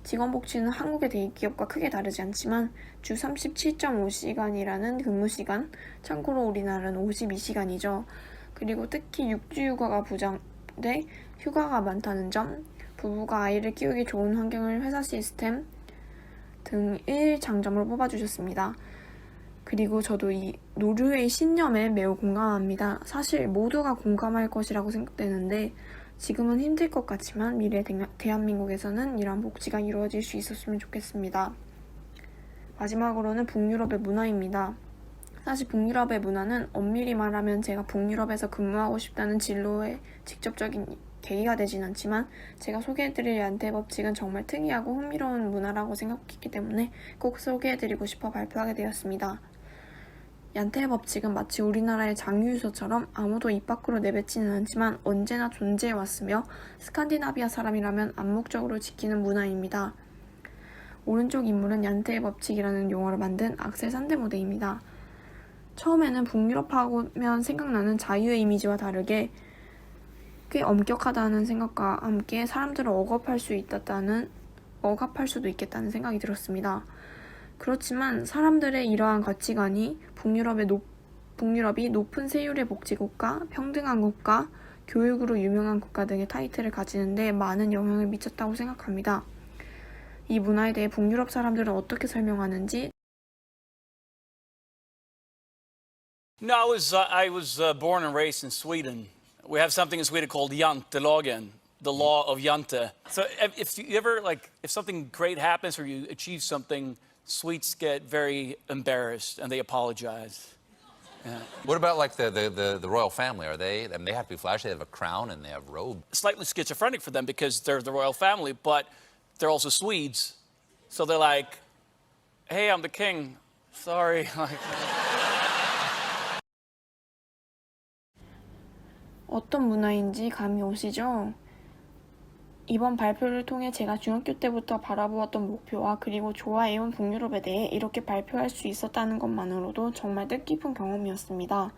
직원복지는 한국의 대기업과 크게 다르지 않지만 주 37.5시간이라는 근무시간, 참고로 우리나라는 52시간이죠. 그리고 특히 6주 휴가가 좋은데 휴가가 많다는 점, 부부가 아이를 키우기 좋은 환경을 회사 시스템 등을 장점으로 뽑아주셨습니다. 그리고 저도 이 노르웨이 신념에 매우 공감합니다. 사실 모두가 공감할 것이라고 생각되는데 지금은 힘들 것 같지만 미래 대한민국에서는 이러한 복지가 이루어질 수 있었으면 좋겠습니다. 마지막으로는 북유럽의 문화입니다. 사실 북유럽의 문화는 엄밀히 말하면 제가 북유럽에서 근무하고 싶다는 진로의 직접적인 계기가 되진 않지만 제가 소개해드릴 얀테 법칙은 정말 특이하고 흥미로운 문화라고 생각했기 때문에 꼭 소개해드리고 싶어 발표하게 되었습니다. 얀테 법칙은 마치 우리나라의 장유유서처럼 아무도 입 밖으로 내뱉지는 않지만 언제나 존재해왔으며 스칸디나비아 사람이라면 암묵적으로 지키는 문화입니다. 오른쪽 인물은 얀테의 법칙이라는 용어를 만든 악셀 산데모데입니다. 처음에는 북유럽 하면 생각나는 자유의 이미지와 다르게 꽤 엄격하다는 생각과 함께 사람들을 억압할 수도 있겠다는 생각이 들었습니다. 그렇지만 사람들의 이러한 가치관이 북유럽이 높은 세율의 복지국가, 평등한 국가, 교육으로 유명한 국가 등의 타이틀을 가지는데 많은 영향을 미쳤다고 생각합니다. 이 문화에 대해 북유럽 사람들은 어떻게 설명하는지 No, I was born and raised in Sweden. We have something in Sweden called Jantelagen, the law of Jante. So if you ever if something great happens or you achieve something, Swedes get very embarrassed and they apologize. Yeah. What about like the royal family? Are they? I mean, they have to be flashy. They have a crown and they have robes. Slightly schizophrenic for them because they're the royal family, but they're also Swedes. So they're like, "Hey, I'm the king. Sorry." 어떤 문화인지 감이 오시죠? 이번 발표를 통해 제가 중학교 때부터 바라보았던 목표와 그리고 좋아해온 북유럽에 대해 이렇게 발표할 수 있었다는 것만으로도 정말 뜻깊은 경험이었습니다.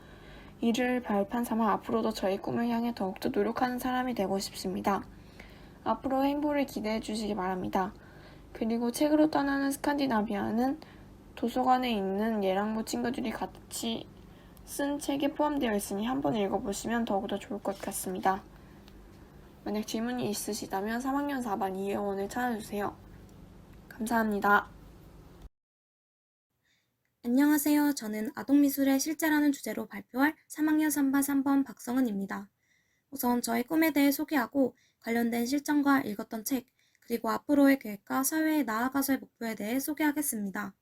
이를 발판 삼아 앞으로도 저의 꿈을 향해 더욱더 노력하는 사람이 되고 싶습니다. 앞으로 행보를 기대해 주시기 바랍니다. 그리고 책으로 떠나는 스칸디나비아는 도서관에 있는 예랑부 친구들이 같이 쓴 책에 포함되어 있으니 한번 읽어보시면 더욱더 좋을 것 같습니다. 만약 질문이 있으시다면 3학년 4반 이혜원을 찾아주세요. 감사합니다. 안녕하세요. 저는 아동미술의 실제라는 주제로 발표할 3학년 3반 3번 박성은입니다. 우선 저의 꿈에 대해 소개하고 관련된 실정과 읽었던 책, 그리고 앞으로의 계획과 사회에 나아가서의 목표에 대해 소개하겠습니다.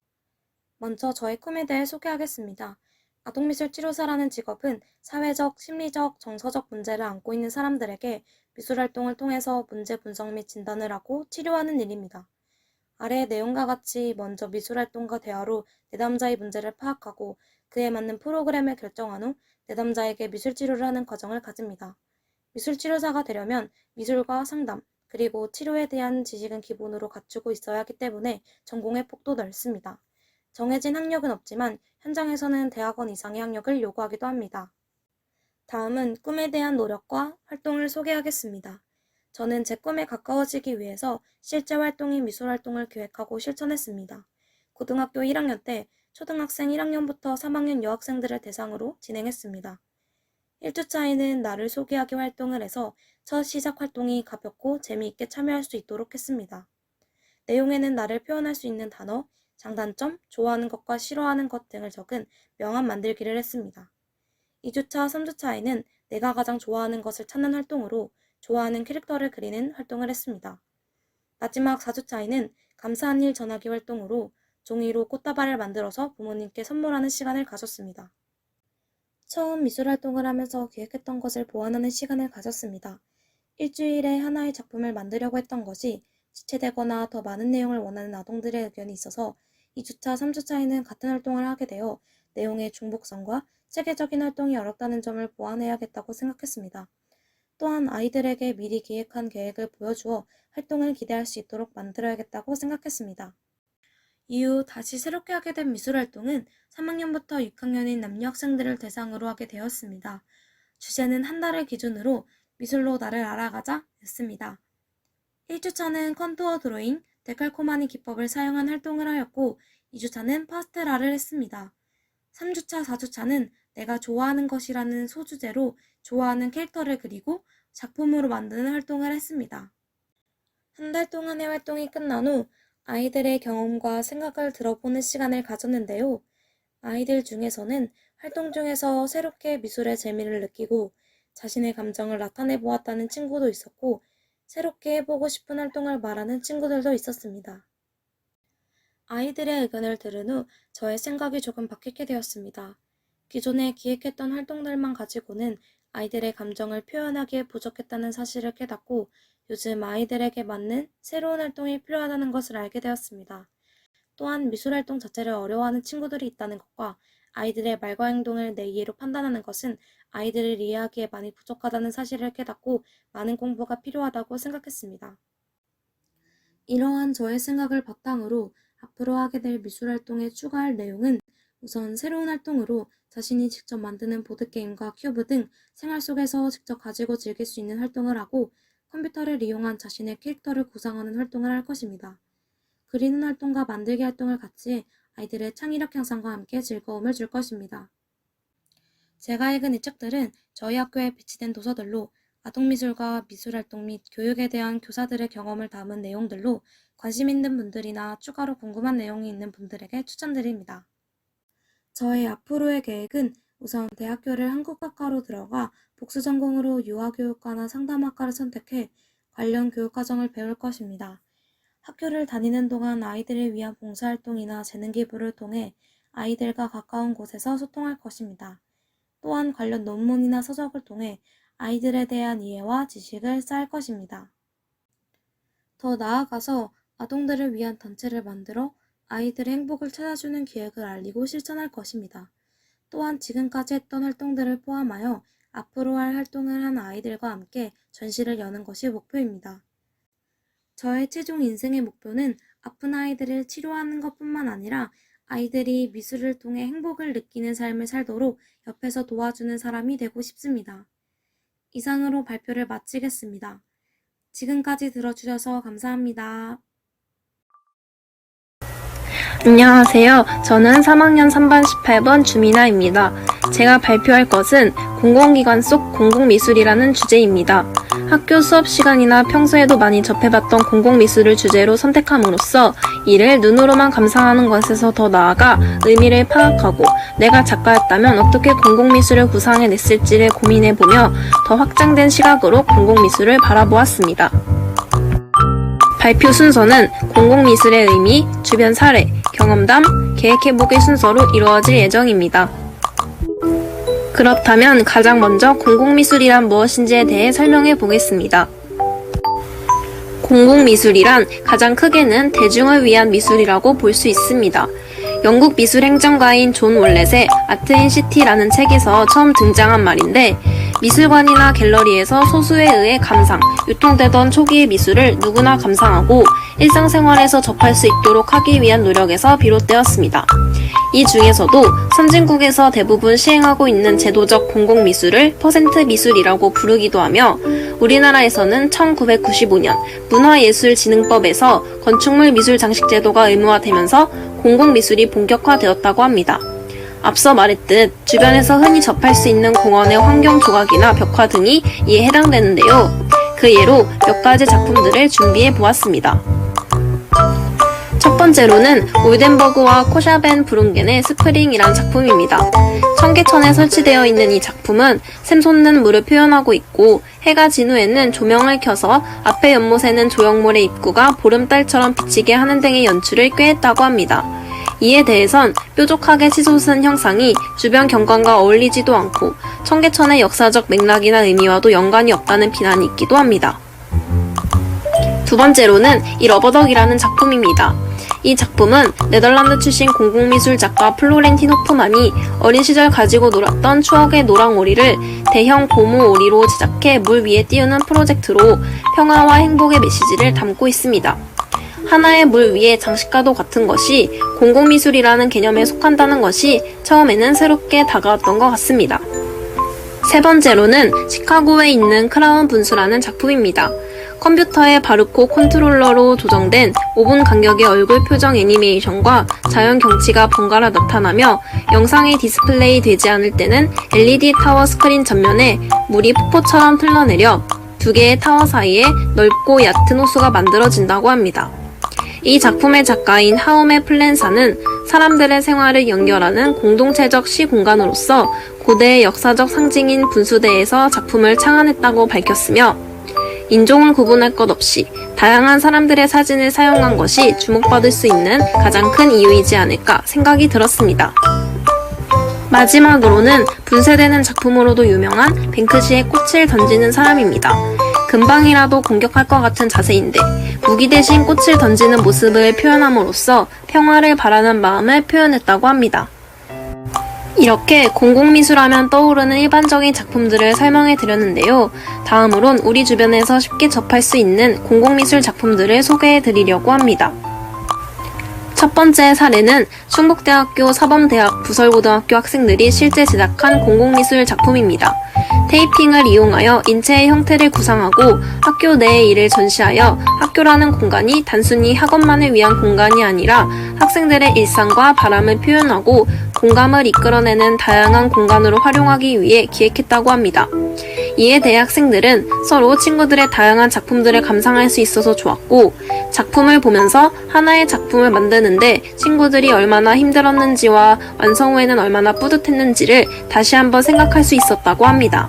먼저 저의 꿈에 대해 소개하겠습니다. 아동미술 치료사라는 직업은 사회적, 심리적, 정서적 문제를 안고 있는 사람들에게 미술활동을 통해서 문제 분석 및 진단을 하고 치료하는 일입니다. 아래의 내용과 같이 먼저 미술활동과 대화로 내담자의 문제를 파악하고 그에 맞는 프로그램을 결정한 후 내담자에게 미술치료를 하는 과정을 가집니다. 미술치료사가 되려면 미술과 상담, 그리고 치료에 대한 지식은 기본으로 갖추고 있어야 하기 때문에 전공의 폭도 넓습니다. 정해진 학력은 없지만 현장에서는 대학원 이상의 학력을 요구하기도 합니다. 다음은 꿈에 대한 노력과 활동을 소개하겠습니다. 저는 제 꿈에 가까워지기 위해서 실제 활동인 미술활동을 기획하고 실천했습니다. 고등학교 1학년 때 초등학생 1학년부터 3학년 여학생들을 대상으로 진행했습니다. 1주차에는 나를 소개하기 활동을 해서 첫 시작 활동이 가볍고 재미있게 참여할 수 있도록 했습니다. 내용에는 나를 표현할 수 있는 단어, 장단점, 좋아하는 것과 싫어하는 것 등을 적은 명함 만들기를 했습니다. 2주차, 3주차에는 내가 가장 좋아하는 것을 찾는 활동으로 좋아하는 캐릭터를 그리는 활동을 했습니다. 마지막 4주차에는 감사한 일 전하기 활동으로 종이로 꽃다발을 만들어서 부모님께 선물하는 시간을 가졌습니다. 처음 미술활동을 하면서 기획했던 것을 보완하는 시간을 가졌습니다. 일주일에 하나의 작품을 만들려고 했던 것이 지체되거나 더 많은 내용을 원하는 아동들의 의견이 있어서 2주차, 3주차에는 같은 활동을 하게 되어 내용의 중복성과 체계적인 활동이 어렵다는 점을 보완해야겠다고 생각했습니다. 또한 아이들에게 미리 기획한 계획을 보여주어 활동을 기대할 수 있도록 만들어야겠다고 생각했습니다. 이후 다시 새롭게 하게 된 미술활동은 3학년부터 6학년인 남녀 학생들을 대상으로 하게 되었습니다. 주제는 한 달을 기준으로 미술로 나를 알아가자 였습니다. 1주차는 컨투어 드로잉, 데칼코마니 기법을 사용한 활동을 하였고 2주차는 파스텔아를 했습니다. 3주차, 4주차는 내가 좋아하는 것이라는 소주제로 좋아하는 캐릭터를 그리고 작품으로 만드는 활동을 했습니다. 한 달 동안의 활동이 끝난 후 아이들의 경험과 생각을 들어보는 시간을 가졌는데요. 아이들 중에서는 활동 중에서 새롭게 미술의 재미를 느끼고 자신의 감정을 나타내 보았다는 친구도 있었고, 새롭게 해보고 싶은 활동을 말하는 친구들도 있었습니다. 아이들의 의견을 들은 후 저의 생각이 조금 바뀌게 되었습니다. 기존에 기획했던 활동들만 가지고는 아이들의 감정을 표현하기에 부족했다는 사실을 깨닫고 요즘 아이들에게 맞는 새로운 활동이 필요하다는 것을 알게 되었습니다. 또한 미술활동 자체를 어려워하는 친구들이 있다는 것과 아이들의 말과 행동을 내 이해로 판단하는 것은 아이들을 이해하기에 많이 부족하다는 사실을 깨닫고 많은 공부가 필요하다고 생각했습니다. 이러한 저의 생각을 바탕으로 앞으로 하게 될 미술활동에 추가할 내용은 우선 새로운 활동으로 자신이 직접 만드는 보드게임과 큐브 등 생활 속에서 직접 가지고 즐길 수 있는 활동을 하고 컴퓨터를 이용한 자신의 캐릭터를 구상하는 활동을 할 것입니다. 그리는 활동과 만들기 활동을 같이 해 아이들의 창의력 향상과 함께 즐거움을 줄 것입니다. 제가 읽은 이 책들은 저희 학교에 배치된 도서들로 아동미술과 미술활동 및 교육에 대한 교사들의 경험을 담은 내용들로 관심 있는 분들이나 추가로 궁금한 내용이 있는 분들에게 추천드립니다. 저의 앞으로의 계획은 우선 대학교를 한국학과로 들어가 복수 전공으로 유아교육과나 상담학과를 선택해 관련 교육과정을 배울 것입니다. 학교를 다니는 동안 아이들을 위한 봉사활동이나 재능기부를 통해 아이들과 가까운 곳에서 소통할 것입니다. 또한 관련 논문이나 서적을 통해 아이들에 대한 이해와 지식을 쌓을 것입니다. 더 나아가서 아동들을 위한 단체를 만들어 아이들의 행복을 찾아주는 기획을 알리고 실천할 것입니다. 또한 지금까지 했던 활동들을 포함하여 앞으로 할 활동을 한 아이들과 함께 전시를 여는 것이 목표입니다. 저의 최종 인생의 목표는 아픈 아이들을 치료하는 것뿐만 아니라 아이들이 미술을 통해 행복을 느끼는 삶을 살도록 옆에서 도와주는 사람이 되고 싶습니다. 이상으로 발표를 마치겠습니다. 지금까지 들어주셔서 감사합니다. 안녕하세요. 저는 3학년 3반 18번 주민아입니다. 제가 발표할 것은 공공기관 속 공공미술이라는 주제입니다. 학교 수업 시간이나 평소에도 많이 접해봤던 공공미술을 주제로 선택함으로써 이를 눈으로만 감상하는 것에서 더 나아가 의미를 파악하고 내가 작가였다면 어떻게 공공미술을 구상해냈을지를 고민해보며 더 확장된 시각으로 공공미술을 바라보았습니다. 발표 순서는 공공미술의 의미, 주변 사례, 경험담, 계획해보기 순서로 이루어질 예정입니다. 그렇다면 가장 먼저 공공미술이란 무엇인지에 대해 설명해 보겠습니다. 공공미술이란 가장 크게는 대중을 위한 미술이라고 볼 수 있습니다. 영국 미술행정가인 존 월렛의 아트 인 시티라는 책에서 처음 등장한 말인데, 미술관이나 갤러리에서 소수에 의해 감상, 유통되던 초기의 미술을 누구나 감상하고 일상생활에서 접할 수 있도록 하기 위한 노력에서 비롯되었습니다. 이 중에서도 선진국에서 대부분 시행하고 있는 제도적 공공미술을 퍼센트 미술이라고 부르기도 하며, 우리나라에서는 1995년 문화예술진흥법에서 건축물 미술 장식 제도가 의무화되면서 공공미술이 본격화되었다고 합니다. 앞서 말했듯 주변에서 흔히 접할 수 있는 공원의 환경 조각이나 벽화 등이 이에 해당되는데요. 그 예로 몇 가지 작품들을 준비해 보았습니다. 첫 번째로는 올덴버그와 코샤벤 브룬겐의 스프링이란 작품입니다. 청계천에 설치되어 있는 이 작품은 샘솟는 물을 표현하고 있고, 해가 진 후에는 조명을 켜서 앞에 연못에는 조형물의 입구가 보름달처럼 비치게 하는 등의 연출을 꾀했다고 합니다. 이에 대해선 뾰족하게 치솟은 형상이 주변 경관과 어울리지도 않고 청계천의 역사적 맥락이나 의미와도 연관이 없다는 비난이 있기도 합니다. 두 번째로는 이 러버덕이라는 작품입니다. 이 작품은 네덜란드 출신 공공미술 작가 플로렌틴 호프만이 어린 시절 가지고 놀았던 추억의 노랑오리를 대형 고무 오리로 제작해 물 위에 띄우는 프로젝트로 평화와 행복의 메시지를 담고 있습니다. 하나의 물 위에 장식과도 같은 것이 공공미술이라는 개념에 속한다는 것이 처음에는 새롭게 다가왔던 것 같습니다. 세 번째로는 시카고에 있는 크라운 분수라는 작품입니다. 컴퓨터의 바르코 컨트롤러로 조정된 5분 간격의 얼굴 표정 애니메이션과 자연 경치가 번갈아 나타나며 영상이 디스플레이 되지 않을 때는 LED 타워 스크린 전면에 물이 폭포처럼 흘러내려 두 개의 타워 사이에 넓고 얕은 호수가 만들어진다고 합니다. 이 작품의 작가인 하우메 플랜사는 사람들의 생활을 연결하는 공동체적 시공간으로서 고대의 역사적 상징인 분수대에서 작품을 창안했다고 밝혔으며 인종을 구분할 것 없이 다양한 사람들의 사진을 사용한 것이 주목받을 수 있는 가장 큰 이유이지 않을까 생각이 들었습니다. 마지막으로는 분쇄되는 작품으로도 유명한 뱅크시의 꽃을 던지는 사람입니다. 금방이라도 공격할 것 같은 자세인데 무기 대신 꽃을 던지는 모습을 표현함으로써 평화를 바라는 마음을 표현했다고 합니다. 이렇게 공공미술하면 떠오르는 일반적인 작품들을 설명해 드렸는데요. 다음으론 우리 주변에서 쉽게 접할 수 있는 공공미술 작품들을 소개해 드리려고 합니다. 첫 번째 사례는 충북대학교 사범대학 부설고등학교 학생들이 실제 제작한 공공미술 작품입니다. 테이핑을 이용하여 인체의 형태를 구상하고 학교 내의 일을 전시하여 학교라는 공간이 단순히 학업만을 위한 공간이 아니라 학생들의 일상과 바람을 표현하고 공감을 이끌어내는 다양한 공간으로 활용하기 위해 기획했다고 합니다. 이에 대해 학생들은 서로 친구들의 다양한 작품들을 감상할 수 있어서 좋았고, 작품을 보면서 하나의 작품을 만드는데 친구들이 얼마나 힘들었는지와 완성 후에는 얼마나 뿌듯했는지를 다시 한번 생각할 수 있었다고 합니다.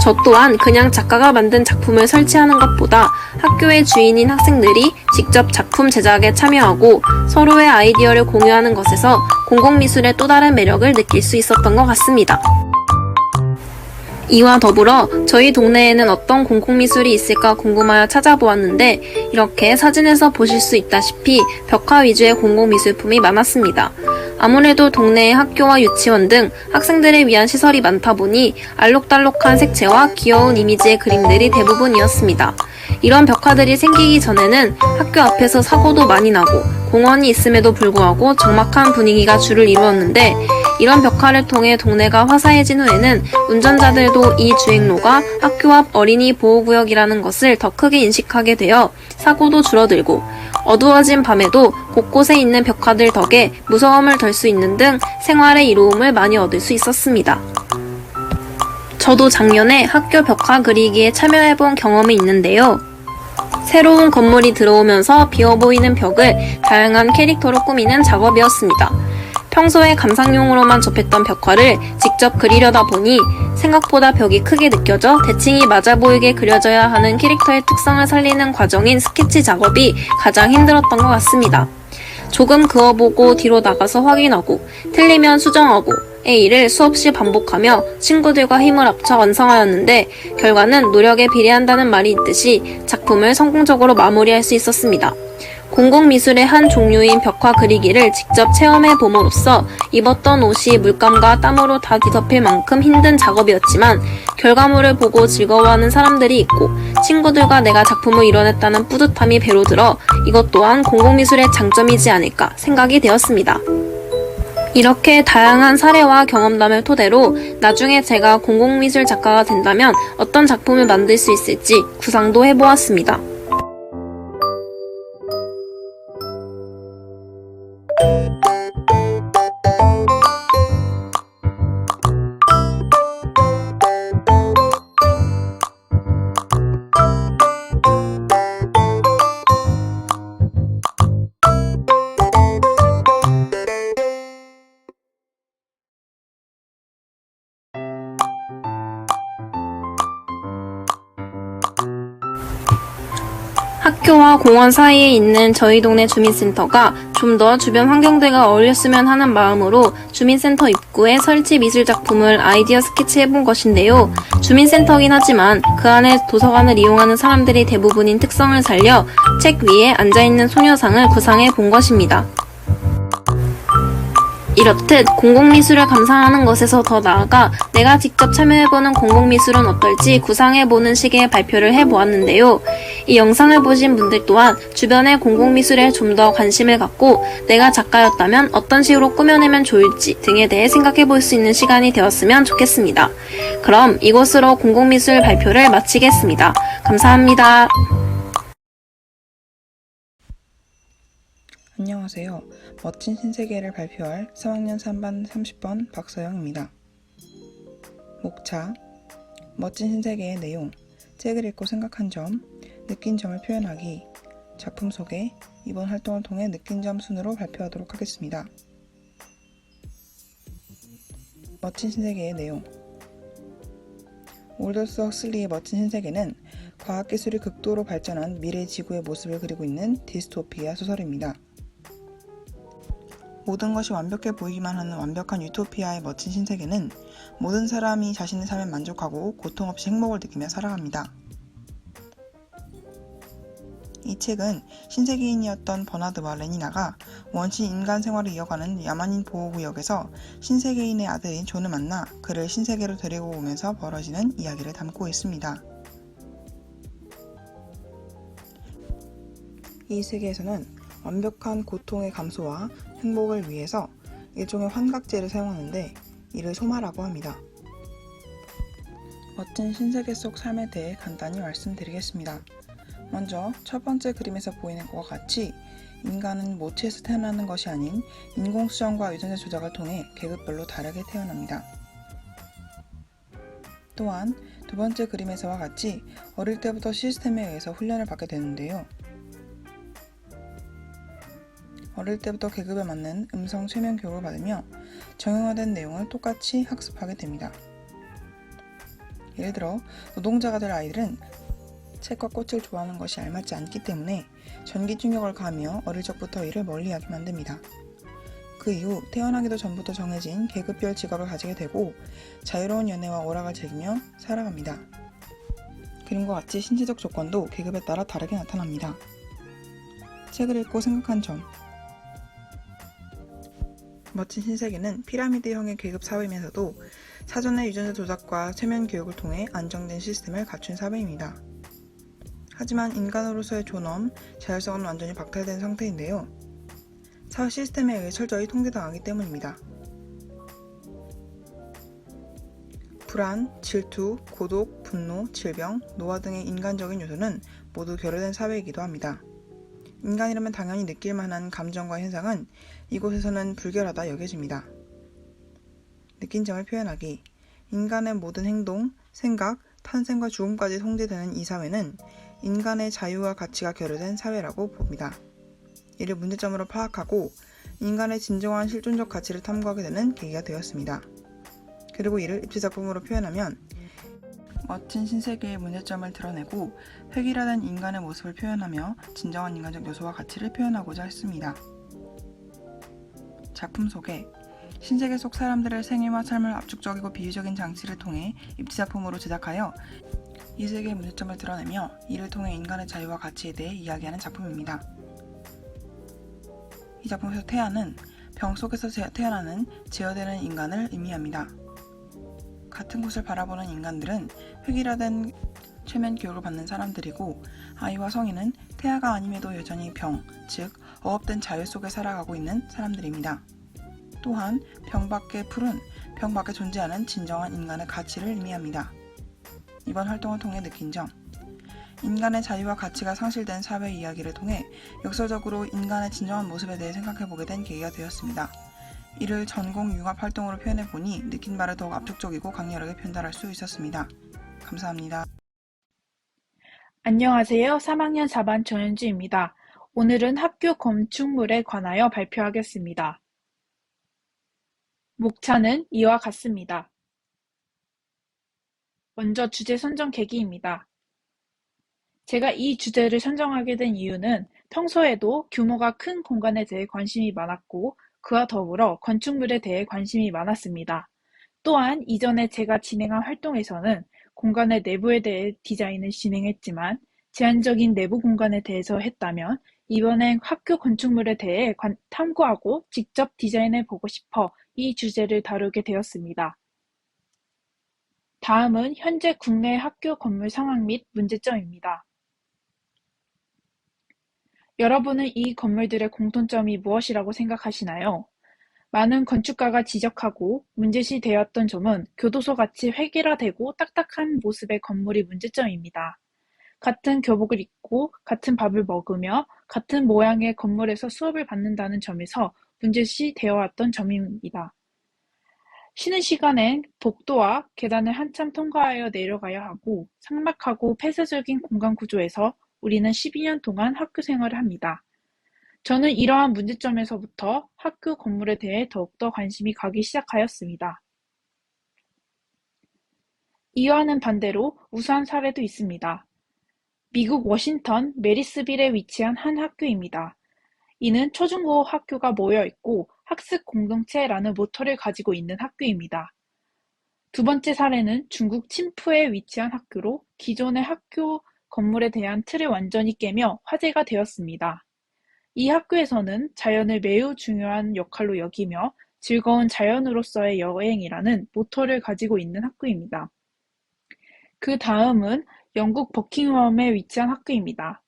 저 또한 그냥 작가가 만든 작품을 설치하는 것보다 학교의 주인인 학생들이 직접 작품 제작에 참여하고 서로의 아이디어를 공유하는 것에서 공공미술의 또 다른 매력을 느낄 수 있었던 것 같습니다. 이와 더불어 저희 동네에는 어떤 공공미술이 있을까 궁금하여 찾아보았는데 이렇게 사진에서 보실 수 있다시피 벽화 위주의 공공미술품이 많았습니다. 아무래도 동네의 학교와 유치원 등 학생들을 위한 시설이 많다 보니 알록달록한 색채와 귀여운 이미지의 그림들이 대부분이었습니다. 이런 벽화들이 생기기 전에는 학교 앞에서 사고도 많이 나고 공원이 있음에도 불구하고 적막한 분위기가 주를 이루었는데 이런 벽화를 통해 동네가 화사해진 후에는 운전자들도 이 주행로가 학교 앞 어린이 보호구역이라는 것을 더 크게 인식하게 되어 사고도 줄어들고 어두워진 밤에도 곳곳에 있는 벽화들 덕에 무서움을 덜 수 있는 등 생활의 이로움을 많이 얻을 수 있었습니다. 저도 작년에 학교 벽화 그리기에 참여해본 경험이 있는데요. 새로운 건물이 들어오면서 비어보이는 벽을 다양한 캐릭터로 꾸미는 작업이었습니다. 평소에 감상용으로만 접했던 벽화를 직접 그리려다 보니 생각보다 벽이 크게 느껴져 대칭이 맞아 보이게 그려져야 하는 캐릭터의 특성을 살리는 과정인 스케치 작업이 가장 힘들었던 것 같습니다. 조금 그어보고 뒤로 나가서 확인하고 틀리면 수정하고 의 일을 수없이 반복하며 친구들과 힘을 합쳐 완성하였는데 결과는 노력에 비례한다는 말이 있듯이 작품을 성공적으로 마무리할 수 있었습니다. 공공미술의 한 종류인 벽화 그리기를 직접 체험해 봄으로써 입었던 옷이 물감과 땀으로 다 뒤덮일 만큼 힘든 작업이었지만 결과물을 보고 즐거워하는 사람들이 있고 친구들과 내가 작품을 이뤄냈다는 뿌듯함이 배로 들어 이것 또한 공공미술의 장점이지 않을까 생각이 되었습니다. 이렇게 다양한 사례와 경험담을 토대로 나중에 제가 공공미술 작가가 된다면 어떤 작품을 만들 수 있을지 구상도 해보았습니다. 학교와 공원 사이에 있는 저희 동네 주민센터가 좀 더 주변 환경들과 어울렸으면 하는 마음으로 주민센터 입구에 설치 미술 작품을 아이디어 스케치해본 것인데요. 주민센터긴 하지만 그 안에 도서관을 이용하는 사람들이 대부분인 특성을 살려 책 위에 앉아있는 소녀상을 구상해본 것입니다. 이렇듯 공공미술을 감상하는 것에서 더 나아가 내가 직접 참여해보는 공공미술은 어떨지 구상해보는 식의 발표를 해보았는데요. 이 영상을 보신 분들 또한 주변의 공공미술에 좀 더 관심을 갖고 내가 작가였다면 어떤 식으로 꾸며내면 좋을지 등에 대해 생각해볼 수 있는 시간이 되었으면 좋겠습니다. 그럼 이것으로 공공미술 발표를 마치겠습니다. 감사합니다. 안녕하세요. 멋진 신세계를 발표할 3학년 3반 30번 박서영입니다. 목차, 멋진 신세계의 내용, 책을 읽고 생각한 점, 느낀 점을 표현하기, 작품 소개, 이번 활동을 통해 느낀 점 순으로 발표하도록 하겠습니다. 멋진 신세계의 내용. 올더스 헉슬리의 멋진 신세계는 과학기술이 극도로 발전한 미래 지구의 모습을 그리고 있는 디스토피아 소설입니다. 모든 것이 완벽해 보이기만 하는 완벽한 유토피아의 멋진 신세계는 모든 사람이 자신의 삶에 만족하고 고통 없이 행복을 느끼며 살아갑니다. 이 책은 신세계인이었던 버나드와 레니나가 원시 인간 생활을 이어가는 야만인 보호구역에서 신세계인의 아들인 존을 만나 그를 신세계로 데리고 오면서 벌어지는 이야기를 담고 있습니다. 이 세계에서는 완벽한 고통의 감소와 행복을 위해서 일종의 환각제를 사용하는데 이를 소마라고 합니다. 멋진 신세계 속 삶에 대해 간단히 말씀드리겠습니다. 먼저 첫 번째 그림에서 보이는 것과 같이 인간은 모체에서 태어나는 것이 아닌 인공수정과 유전자 조작을 통해 계급별로 다르게 태어납니다. 또한 두 번째 그림에서와 같이 어릴 때부터 시스템에 의해서 훈련을 받게 되는데요. 어릴 때부터 계급에 맞는 음성 최면 교육을 받으며 정형화된 내용을 똑같이 학습하게 됩니다. 예를 들어 노동자가 될 아이들은 책과 꽃을 좋아하는 것이 알맞지 않기 때문에 전기 충격을 가하며 어릴 적부터 이를 멀리하게 만듭니다. 그 이후 태어나기도 전부터 정해진 계급별 직업을 가지게 되고 자유로운 연애와 오락을 즐기며 살아갑니다. 그림과 같이 신체적 조건도 계급에 따라 다르게 나타납니다. 책을 읽고 생각한 점. 멋진 신세계는 피라미드형의 계급 사회이면서도 사전의 유전자 조작과 최면 교육을 통해 안정된 시스템을 갖춘 사회입니다. 하지만 인간으로서의 존엄, 자율성은 완전히 박탈된 상태인데요. 사회 시스템에 의해 철저히 통제당하기 때문입니다. 불안, 질투, 고독, 분노, 질병, 노화 등의 인간적인 요소는 모두 결여된 사회이기도 합니다. 인간이라면 당연히 느낄 만한 감정과 현상은 이곳에서는 불결하다 여겨집니다. 느낀 점을 표현하기. 인간의 모든 행동, 생각, 탄생과 죽음까지 통제되는 이 사회는 인간의 자유와 가치가 결여된 사회라고 봅니다. 이를 문제점으로 파악하고 인간의 진정한 실존적 가치를 탐구하게 되는 계기가 되었습니다. 그리고 이를 입시작품으로 표현하면 멋진 신세계의 문제점을 드러내고 획일화된 인간의 모습을 표현하며 진정한 인간적 요소와 가치를 표현하고자 했습니다. 작품 소개. 신세계 속 사람들의 생애와 삶을 압축적이고 비유적인 장치를 통해 입시작품으로 제작하여 이 세계의 문제점을 드러내며 이를 통해 인간의 자유와 가치에 대해 이야기하는 작품입니다. 이 작품에서 태아는 병 속에서 태어나는 제어되는 인간을 의미합니다. 같은 곳을 바라보는 인간들은 획일화된 최면 교육을 받는 사람들이고 아이와 성인은 태아가 아님에도 여전히 병, 즉 억압된 자유 속에 살아가고 있는 사람들입니다. 또한 병 밖의 풀은 병 밖에 존재하는 진정한 인간의 가치를 의미합니다. 이번 활동을 통해 느낀 점. 인간의 자유와 가치가 상실된 사회 이야기를 통해 역설적으로 인간의 진정한 모습에 대해 생각해보게 된 계기가 되었습니다. 이를 전공 융합 활동으로 표현해보니 느낀 바를 더욱 압축적이고 강렬하게 전달할 수 있었습니다. 감사합니다. 안녕하세요. 3학년 4반 정현주입니다. 오늘은 학교 건축물에 관하여 발표하겠습니다. 목차는 이와 같습니다. 먼저 주제 선정 계기입니다. 제가 이 주제를 선정하게 된 이유는 평소에도 규모가 큰 공간에 대해 관심이 많았고 그와 더불어 건축물에 대해 관심이 많았습니다. 또한 이전에 제가 진행한 활동에서는 공간의 내부에 대해 디자인을 진행했지만 제한적인 내부 공간에 대해서 했다면 이번엔 학교 건축물에 대해 탐구하고 직접 디자인해보고 싶어 이 주제를 다루게 되었습니다. 다음은 현재 국내 학교 건물 상황 및 문제점입니다. 여러분은 이 건물들의 공통점이 무엇이라고 생각하시나요? 많은 건축가가 지적하고 문제시 되었던 점은 교도소같이 획일화되고 딱딱한 모습의 건물이 문제점입니다. 같은 교복을 입고 같은 밥을 먹으며 같은 모양의 건물에서 수업을 받는다는 점에서 문제시 되어 왔던 점입니다. 쉬는 시간엔 복도와 계단을 한참 통과하여 내려가야 하고 삭막하고 폐쇄적인 공간 구조에서 우리는 12년 동안 학교 생활을 합니다. 저는 이러한 문제점에서부터 학교 건물에 대해 더욱더 관심이 가기 시작하였습니다. 이와는 반대로 우수한 사례도 있습니다. 미국 워싱턴 메리스빌에 위치한 한 학교입니다. 이는 초중고 학교가 모여있고 학습 공동체라는 모토를 가지고 있는 학교입니다. 두 번째 사례는 중국 침푸에 위치한 학교로 기존의 학교 건물에 대한 틀을 완전히 깨며 화제가 되었습니다. 이 학교에서는 자연을 매우 중요한 역할로 여기며 즐거운 자연으로서의 여행이라는 모토를 가지고 있는 학교입니다. 그 다음은 영국 버킹엄에 위치한 학교입니다.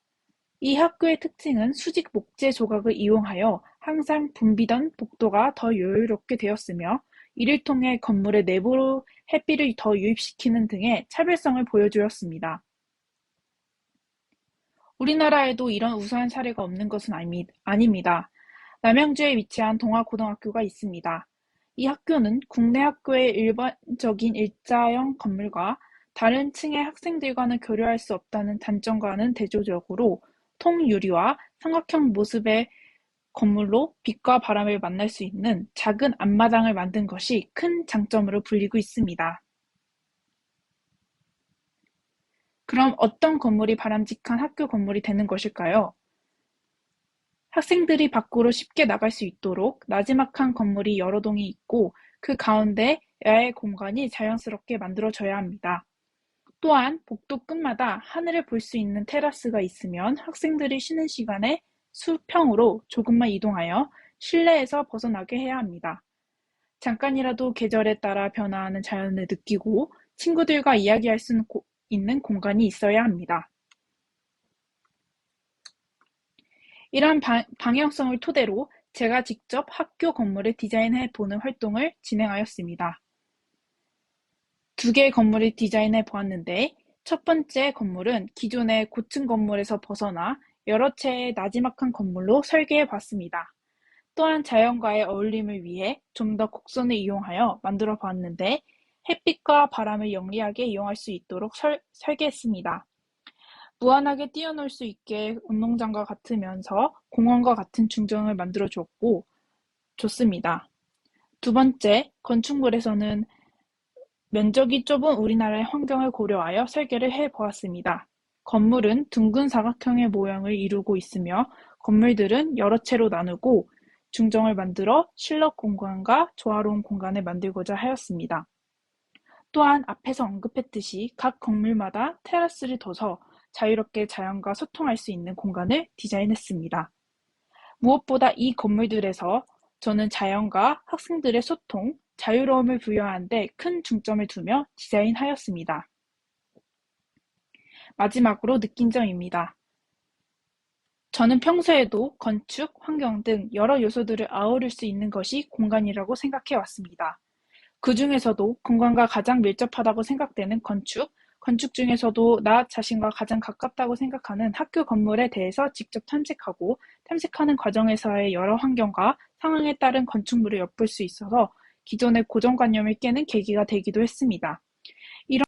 이 학교의 특징은 수직 목재 조각을 이용하여 항상 붐비던 복도가 더 여유롭게 되었으며 이를 통해 건물의 내부로 햇빛을 더 유입시키는 등의 차별성을 보여주었습니다. 우리나라에도 이런 우수한 사례가 없는 것은 아닙니다. 남양주에 위치한 동아고등학교가 있습니다. 이 학교는 국내 학교의 일반적인 일자형 건물과 다른 층의 학생들과는 교류할 수 없다는 단점과는 대조적으로 통유리와 삼각형 모습의 건물로 빛과 바람을 만날 수 있는 작은 앞마당을 만든 것이 큰 장점으로 불리고 있습니다. 그럼 어떤 건물이 바람직한 학교 건물이 되는 것일까요? 학생들이 밖으로 쉽게 나갈 수 있도록 나지막한 건물이 여러 동이 있고 그 가운데 야외 공간이 자연스럽게 만들어져야 합니다. 또한 복도 끝마다 하늘을 볼 수 있는 테라스가 있으면 학생들이 쉬는 시간에 수평으로 조금만 이동하여 실내에서 벗어나게 해야 합니다. 잠깐이라도 계절에 따라 변화하는 자연을 느끼고 친구들과 이야기할 수 있는 공간이 있어야 합니다. 이러한 방향성을 토대로 제가 직접 학교 건물을 디자인해 보는 활동을 진행하였습니다. 2개의 건물을 디자인해 보았는데 첫 번째 건물은 기존의 고층 건물에서 벗어나 여러 채의 나지막한 건물로 설계해 봤습니다. 또한 자연과의 어울림을 위해 좀 더 곡선을 이용하여 만들어 보았는데 햇빛과 바람을 영리하게 이용할 수 있도록 설계했습니다. 무한하게 뛰어놀 수 있게 운동장과 같으면서 공원과 같은 중정을 만들어 줬고 좋습니다. 두 번째, 건축물에서는 면적이 좁은 우리나라의 환경을 고려하여 설계를 해보았습니다. 건물은 둥근 사각형의 모양을 이루고 있으며 건물들은 여러 채로 나누고 중정을 만들어 실내 공간과 조화로운 공간을 만들고자 하였습니다. 또한 앞에서 언급했듯이 각 건물마다 테라스를 둬서 자유롭게 자연과 소통할 수 있는 공간을 디자인했습니다. 무엇보다 이 건물들에서 저는 자연과 학생들의 소통, 자유로움을 부여하는 데 큰 중점을 두며 디자인하였습니다. 마지막으로 느낀 점입니다. 저는 평소에도 건축, 환경 등 여러 요소들을 아우를 수 있는 것이 공간이라고 생각해 왔습니다. 그 중에서도 공간과 가장 밀접하다고 생각되는 건축 중에서도 나 자신과 가장 가깝다고 생각하는 학교 건물에 대해서 직접 탐색하고 탐색하는 과정에서의 여러 환경과 상황에 따른 건축물을 엿볼 수 있어서 기존의 고정관념을 깨는 계기가 되기도 했습니다. 이런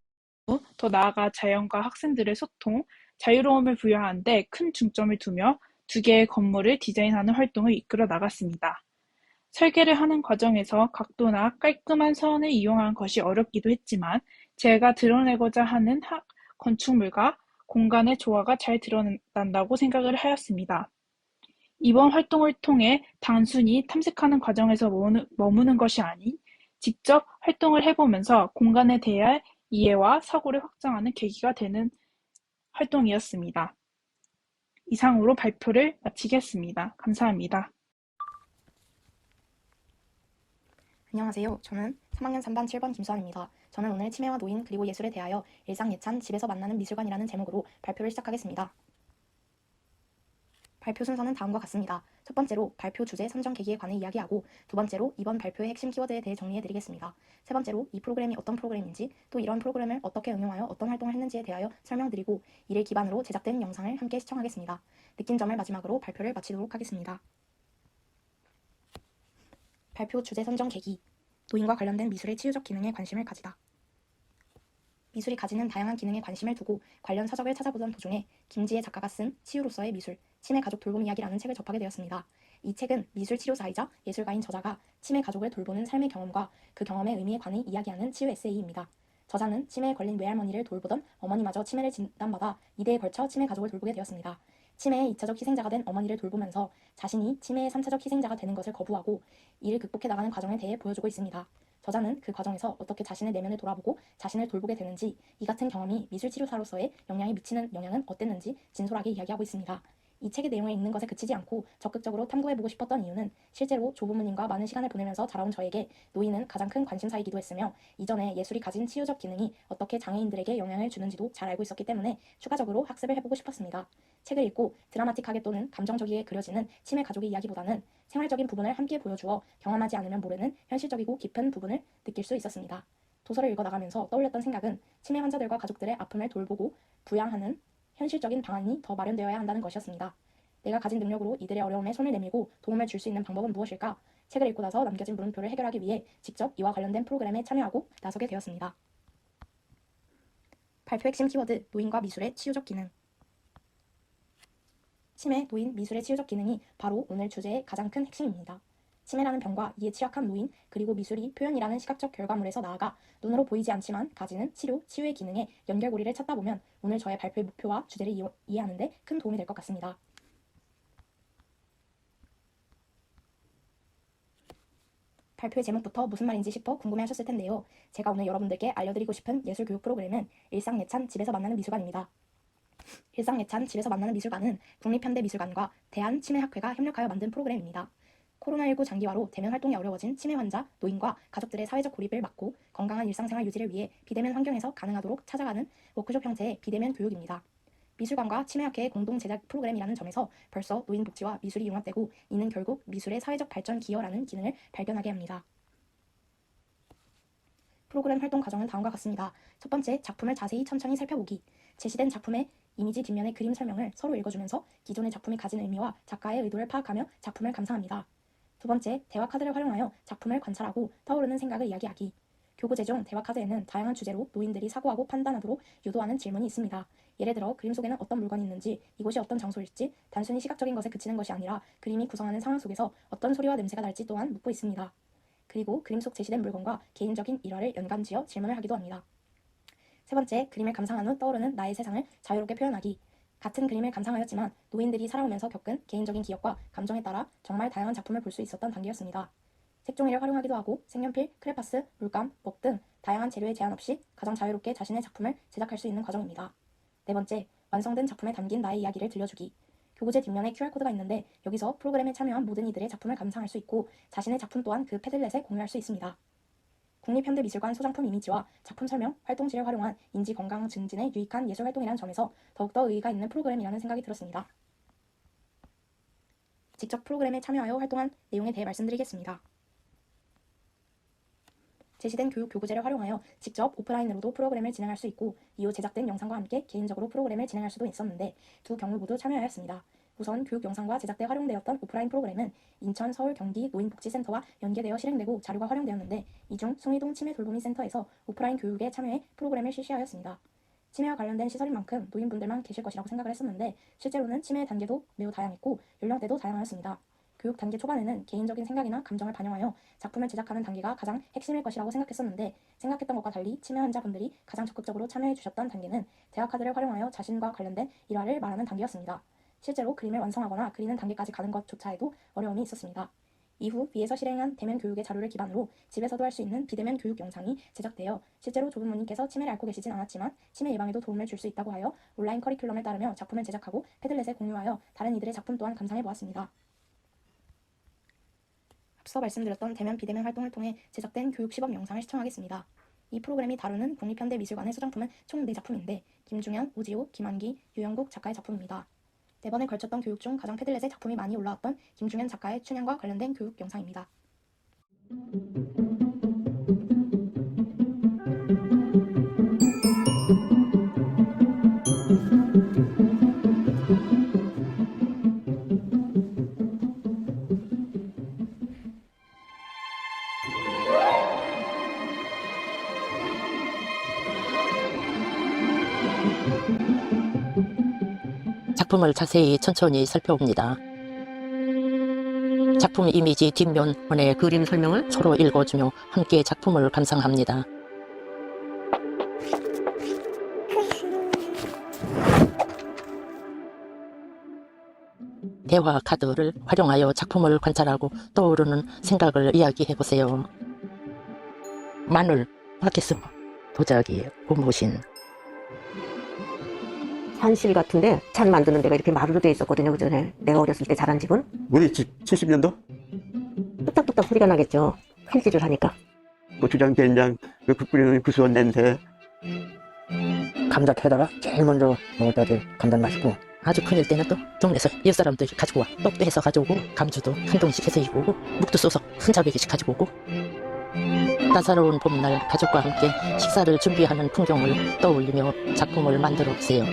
더 나아가 자연과 학생들의 소통, 자유로움을 부여하는 데 큰 중점을 두며 2개의 건물을 디자인하는 활동을 이끌어 나갔습니다. 설계를 하는 과정에서 각도나 깔끔한 선을 이용한 것이 어렵기도 했지만 제가 드러내고자 하는 건축물과 공간의 조화가 잘 드러난다고 생각을 하였습니다. 이번 활동을 통해 단순히 탐색하는 과정에서 머무는 것이 아닌 직접 활동을 해보면서 공간에 대한 이해와 사고를 확장하는 계기가 되는 활동이었습니다. 이상으로 발표를 마치겠습니다. 감사합니다. 안녕하세요. 저는 3학년 3반 7번 김수환입니다. 저는 오늘 치매와 노인 그리고 예술에 대하여 일상 예찬 집에서 만나는 미술관이라는 제목으로 발표를 시작하겠습니다. 발표 순서는 다음과 같습니다. 첫 번째로 발표 주제 선정 계기에 관해 이야기하고, 두 번째로 이번 발표의 핵심 키워드에 대해 정리해드리겠습니다. 세 번째로 이 프로그램이 어떤 프로그램인지, 또 이런 프로그램을 어떻게 응용하여 어떤 활동을 했는지에 대하여 설명드리고, 이를 기반으로 제작된 영상을 함께 시청하겠습니다. 느낀 점을 마지막으로 발표를 마치도록 하겠습니다. 발표 주제 선정 계기. 노인과 관련된 미술의 치유적 기능에 관심을 가지다. 미술이 가지는 다양한 기능에 관심을 두고 관련 사적을 찾아보던 도중에 김지혜 작가가 쓴 치유로서의 미술, 치매 가족 돌봄 이야기라는 책을 접하게 되었습니다. 이 책은 미술 치료사이자 예술가인 저자가 치매 가족을 돌보는 삶의 경험과 그 경험의 의미에 관해 이야기하는 치유 에세이입니다. 저자는 치매에 걸린 외할머니를 돌보던 어머니마저 치매를 진단받아 2대에 걸쳐 치매 가족을 돌보게 되었습니다. 치매의 2차적 희생자가 된 어머니를 돌보면서 자신이 치매의 3차적 희생자가 되는 것을 거부하고 이를 극복해 나가는 과정에 대해 보여주고 있습니다. 저자는 그 과정에서 어떻게 자신의 내면을 돌아보고 자신을 돌보게 되는지, 이 같은 경험이 미술치료사로서의 영향이 미치는 영향은 어땠는지 진솔하게 이야기하고 있습니다. 이 책의 내용을 읽는 것에 그치지 않고 적극적으로 탐구해보고 싶었던 이유는 실제로 조부모님과 많은 시간을 보내면서 자라온 저에게 노인은 가장 큰 관심사이기도 했으며, 이전에 예술이 가진 치유적 기능이 어떻게 장애인들에게 영향을 주는지도 잘 알고 있었기 때문에 추가적으로 학습을 해보고 싶었습니다. 책을 읽고 드라마틱하게 또는 감정적이게 그려지는 치매 가족의 이야기보다는 생활적인 부분을 함께 보여주어 경험하지 않으면 모르는 현실적이고 깊은 부분을 느낄 수 있었습니다. 도서를 읽어나가면서 떠올렸던 생각은 치매 환자들과 가족들의 아픔을 돌보고 부양하는 현실적인 방안이 더 마련되어야 한다는 것이었습니다. 내가 가진 능력으로 이들의 어려움에 손을 내밀고 도움을 줄 수 있는 방법은 무엇일까? 책을 읽고 나서 남겨진 물음표를 해결하기 위해 직접 이와 관련된 프로그램에 참여하고 나서게 되었습니다. 발표 핵심 키워드, 노인과 미술의 치유적 기능. 치매, 노인, 미술의 치유적 기능이 바로 오늘 주제의 가장 큰 핵심입니다. 치매라는 병과 이에 취약한 노인, 그리고 미술이 표현이라는 시각적 결과물에서 나아가 눈으로 보이지 않지만 가지는 치료, 치유의 기능의 연결고리를 찾다 보면 오늘 저의 발표의 목표와 주제를 이해하는 데 큰 도움이 될 것 같습니다. 발표의 제목부터 무슨 말인지 싶어 궁금해하셨을 텐데요. 제가 오늘 여러분들께 알려드리고 싶은 예술교육 프로그램은 일상예찬 집에서 만나는 미술관입니다. 일상예찬 집에서 만나는 미술관은 국립현대미술관과 대한치매학회가 협력하여 만든 프로그램입니다. 코로나19 장기화로 대면 활동이 어려워진 치매 환자, 노인과 가족들의 사회적 고립을 막고 건강한 일상생활 유지를 위해 비대면 환경에서 가능하도록 찾아가는 워크숍 형태의 비대면 교육입니다. 미술관과 치매학회의 공동 제작 프로그램이라는 점에서 벌써 노인 복지와 미술이 융합되고, 이는 결국 미술의 사회적 발전 기여라는 기능을 발견하게 합니다. 프로그램 활동 과정은 다음과 같습니다. 첫 번째, 작품을 자세히 천천히 살펴보기. 제시된 작품의 이미지 뒷면의 그림 설명을 서로 읽어주면서 기존의 작품이 가진 의미와 작가의 의도를 파악하며 작품을 감상합니다. 두 번째, 대화 카드를 활용하여 작품을 관찰하고 떠오르는 생각을 이야기하기. 교구제 중 대화 카드에는 다양한 주제로 노인들이 사고하고 판단하도록 유도하는 질문이 있습니다. 예를 들어 그림 속에는 어떤 물건이 있는지, 이곳이 어떤 장소일지, 단순히 시각적인 것에 그치는 것이 아니라 그림이 구성하는 상황 속에서 어떤 소리와 냄새가 날지 또한 묻고 있습니다. 그리고 그림 속 제시된 물건과 개인적인 일화를 연관지어 질문을 하기도 합니다. 세 번째, 그림을 감상한 후 떠오르는 나의 세상을 자유롭게 표현하기. 같은 그림을 감상하였지만 노인들이 살아오면서 겪은 개인적인 기억과 감정에 따라 정말 다양한 작품을 볼 수 있었던 단계였습니다. 색종이를 활용하기도 하고 색연필, 크레파스, 물감, 먹 등 다양한 재료에 제한 없이 가장 자유롭게 자신의 작품을 제작할 수 있는 과정입니다. 네 번째, 완성된 작품에 담긴 나의 이야기를 들려주기. 교구제 뒷면에 QR코드가 있는데 여기서 프로그램에 참여한 모든 이들의 작품을 감상할 수 있고 자신의 작품 또한 그 패들렛에 공유할 수 있습니다. 국립현대미술관 소장품 이미지와 작품 설명, 활동지를 활용한 인지 건강 증진에 유익한 예술 활동이라는 점에서 더욱더 의의가 있는 프로그램이라는 생각이 들었습니다. 직접 프로그램에 참여하여 활동한 내용에 대해 말씀드리겠습니다. 제시된 교육 교구제를 활용하여 직접 오프라인으로도 프로그램을 진행할 수 있고, 이후 제작된 영상과 함께 개인적으로 프로그램을 진행할 수도 있었는데 두 경우 모두 참여하였습니다. 우선 교육 영상과 제작돼 활용되었던 오프라인 프로그램은 인천, 서울, 경기 노인복지센터와 연계되어 실행되고 자료가 활용되었는데, 이 중 숭이동 치매돌보미센터에서 오프라인 교육에 참여해 프로그램을 실시하였습니다. 치매와 관련된 시설인 만큼 노인분들만 계실 것이라고 생각을 했었는데 실제로는 치매의 단계도 매우 다양했고 연령대도 다양하였습니다. 교육 단계 초반에는 개인적인 생각이나 감정을 반영하여 작품을 제작하는 단계가 가장 핵심일 것이라고 생각했었는데, 생각했던 것과 달리 치매 환자분들이 가장 적극적으로 참여해 주셨던 단계는 대화 카드를 활용하여 자신과 관련된 일화를 말하는 단계였습니다. 실제로 그림을 완성하거나 그리는 단계까지 가는 것조차에도 어려움이 있었습니다. 이후 위에서 실행한 대면 교육의 자료를 기반으로 집에서도 할 수 있는 비대면 교육 영상이 제작되어 실제로 조부모님께서 치매를 앓고 계시진 않았지만 치매 예방에도 도움을 줄 수 있다고 하여 온라인 커리큘럼을 따르며 작품을 제작하고 패들렛에 공유하여 다른 이들의 작품 또한 감상해 보았습니다. 앞서 말씀드렸던 대면 비대면 활동을 통해 제작된 교육 시범 영상을 시청하겠습니다. 이 프로그램이 다루는 국립현대미술관의 소장품은 총 4작품인데 김중현, 오지호, 김한기, 유영국 작가의 작품입니다. 4번에 걸쳤던 교육 중 가장 패들렛의 작품이 많이 올라왔던 김중현 작가의 춘향과 관련된 교육 영상입니다. 작품을 자세히 천천히 살펴봅니다. 작품 이미지 뒷면의 그림 설명을 서로 읽어주며 함께 작품을 감상합니다. 대화 카드를 활용하여 작품을 관찰하고 떠오르는 생각을 이야기해보세요. 마늘, 마켓스, 도자기, 고무신. 산실 같은데 잘 만드는 데가 이렇게 마루로 되어 있었거든요. 그전에 내가 어렸을 때 자란 집은. 우리 집 70년도? 뚝딱뚝딱 소리가 나겠죠. 칼질을 하니까. 고추장, 된장, 그 뿌리는 구수한 냄새. 감자 캐다가 제일 먼저 먹을 때 감자 맛있고, 아주 큰일 때는 또 동네에서 이웃사람들이 가지고 와. 떡도 해서 가져오고, 감주도 한 동씩 해서 입고, 묵도 쏘서 한 자백씩 가지고 오고. 따사로운 봄날 가족과 함께 식사를 준비하는 풍경을 떠올리며 작품을 만들어 보세요.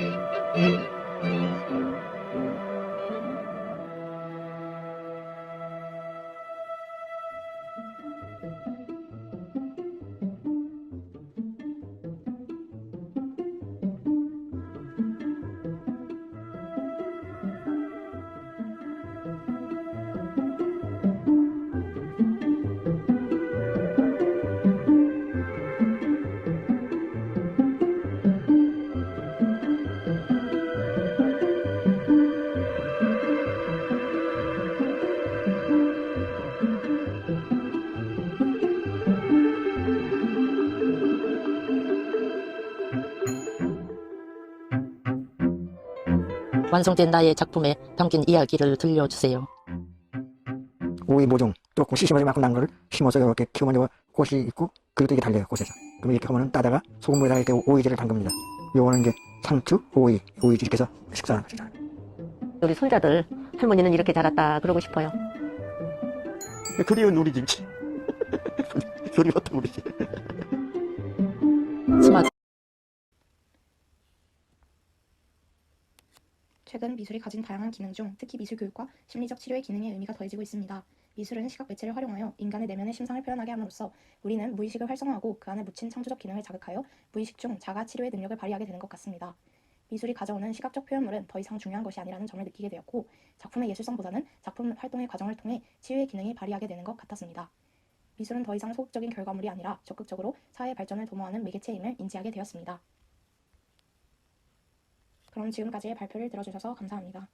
완성된 나의 작품에 담긴 이야기를 들려주세요. 오이 모종 뚫고 시심하지 말고 난 거를 심어서 이렇게 키우면 꽃이 있고 그래도 이게 달려요. 꽃에서. 그럼 이렇게 하면은 따다가 소금물에다가 이렇게 오이지를 담급니다. 요거는 이제 상추, 오이지 이렇게 해서 식사하는 거죠. 우리 손자들 할머니는 이렇게 자랐다 그러고 싶어요. 그리운 우리 집이지. 그리웠던 우리 집. 스마트 최근 미술이 가진 다양한 기능 중 특히 미술 교육과 심리적 치료의 기능의 의미가 더해지고 있습니다. 미술은 시각 매체를 활용하여 인간의 내면의 심상을 표현하게 함으로써 우리는 무의식을 활성화하고 그 안에 묻힌 창조적 기능을 자극하여 무의식 중 자가 치료의 능력을 발휘하게 되는 것 같습니다. 미술이 가져오는 시각적 표현물은 더 이상 중요한 것이 아니라는 점을 느끼게 되었고 작품의 예술성보다는 작품 활동의 과정을 통해 치유의 기능이 발휘하게 되는 것 같았습니다. 미술은 더 이상 소극적인 결과물이 아니라 적극적으로 사회 발전을 도모하는 매개체임을 인지하게 되었습니다. 그럼 지금까지의 발표를 들어주셔서 감사합니다.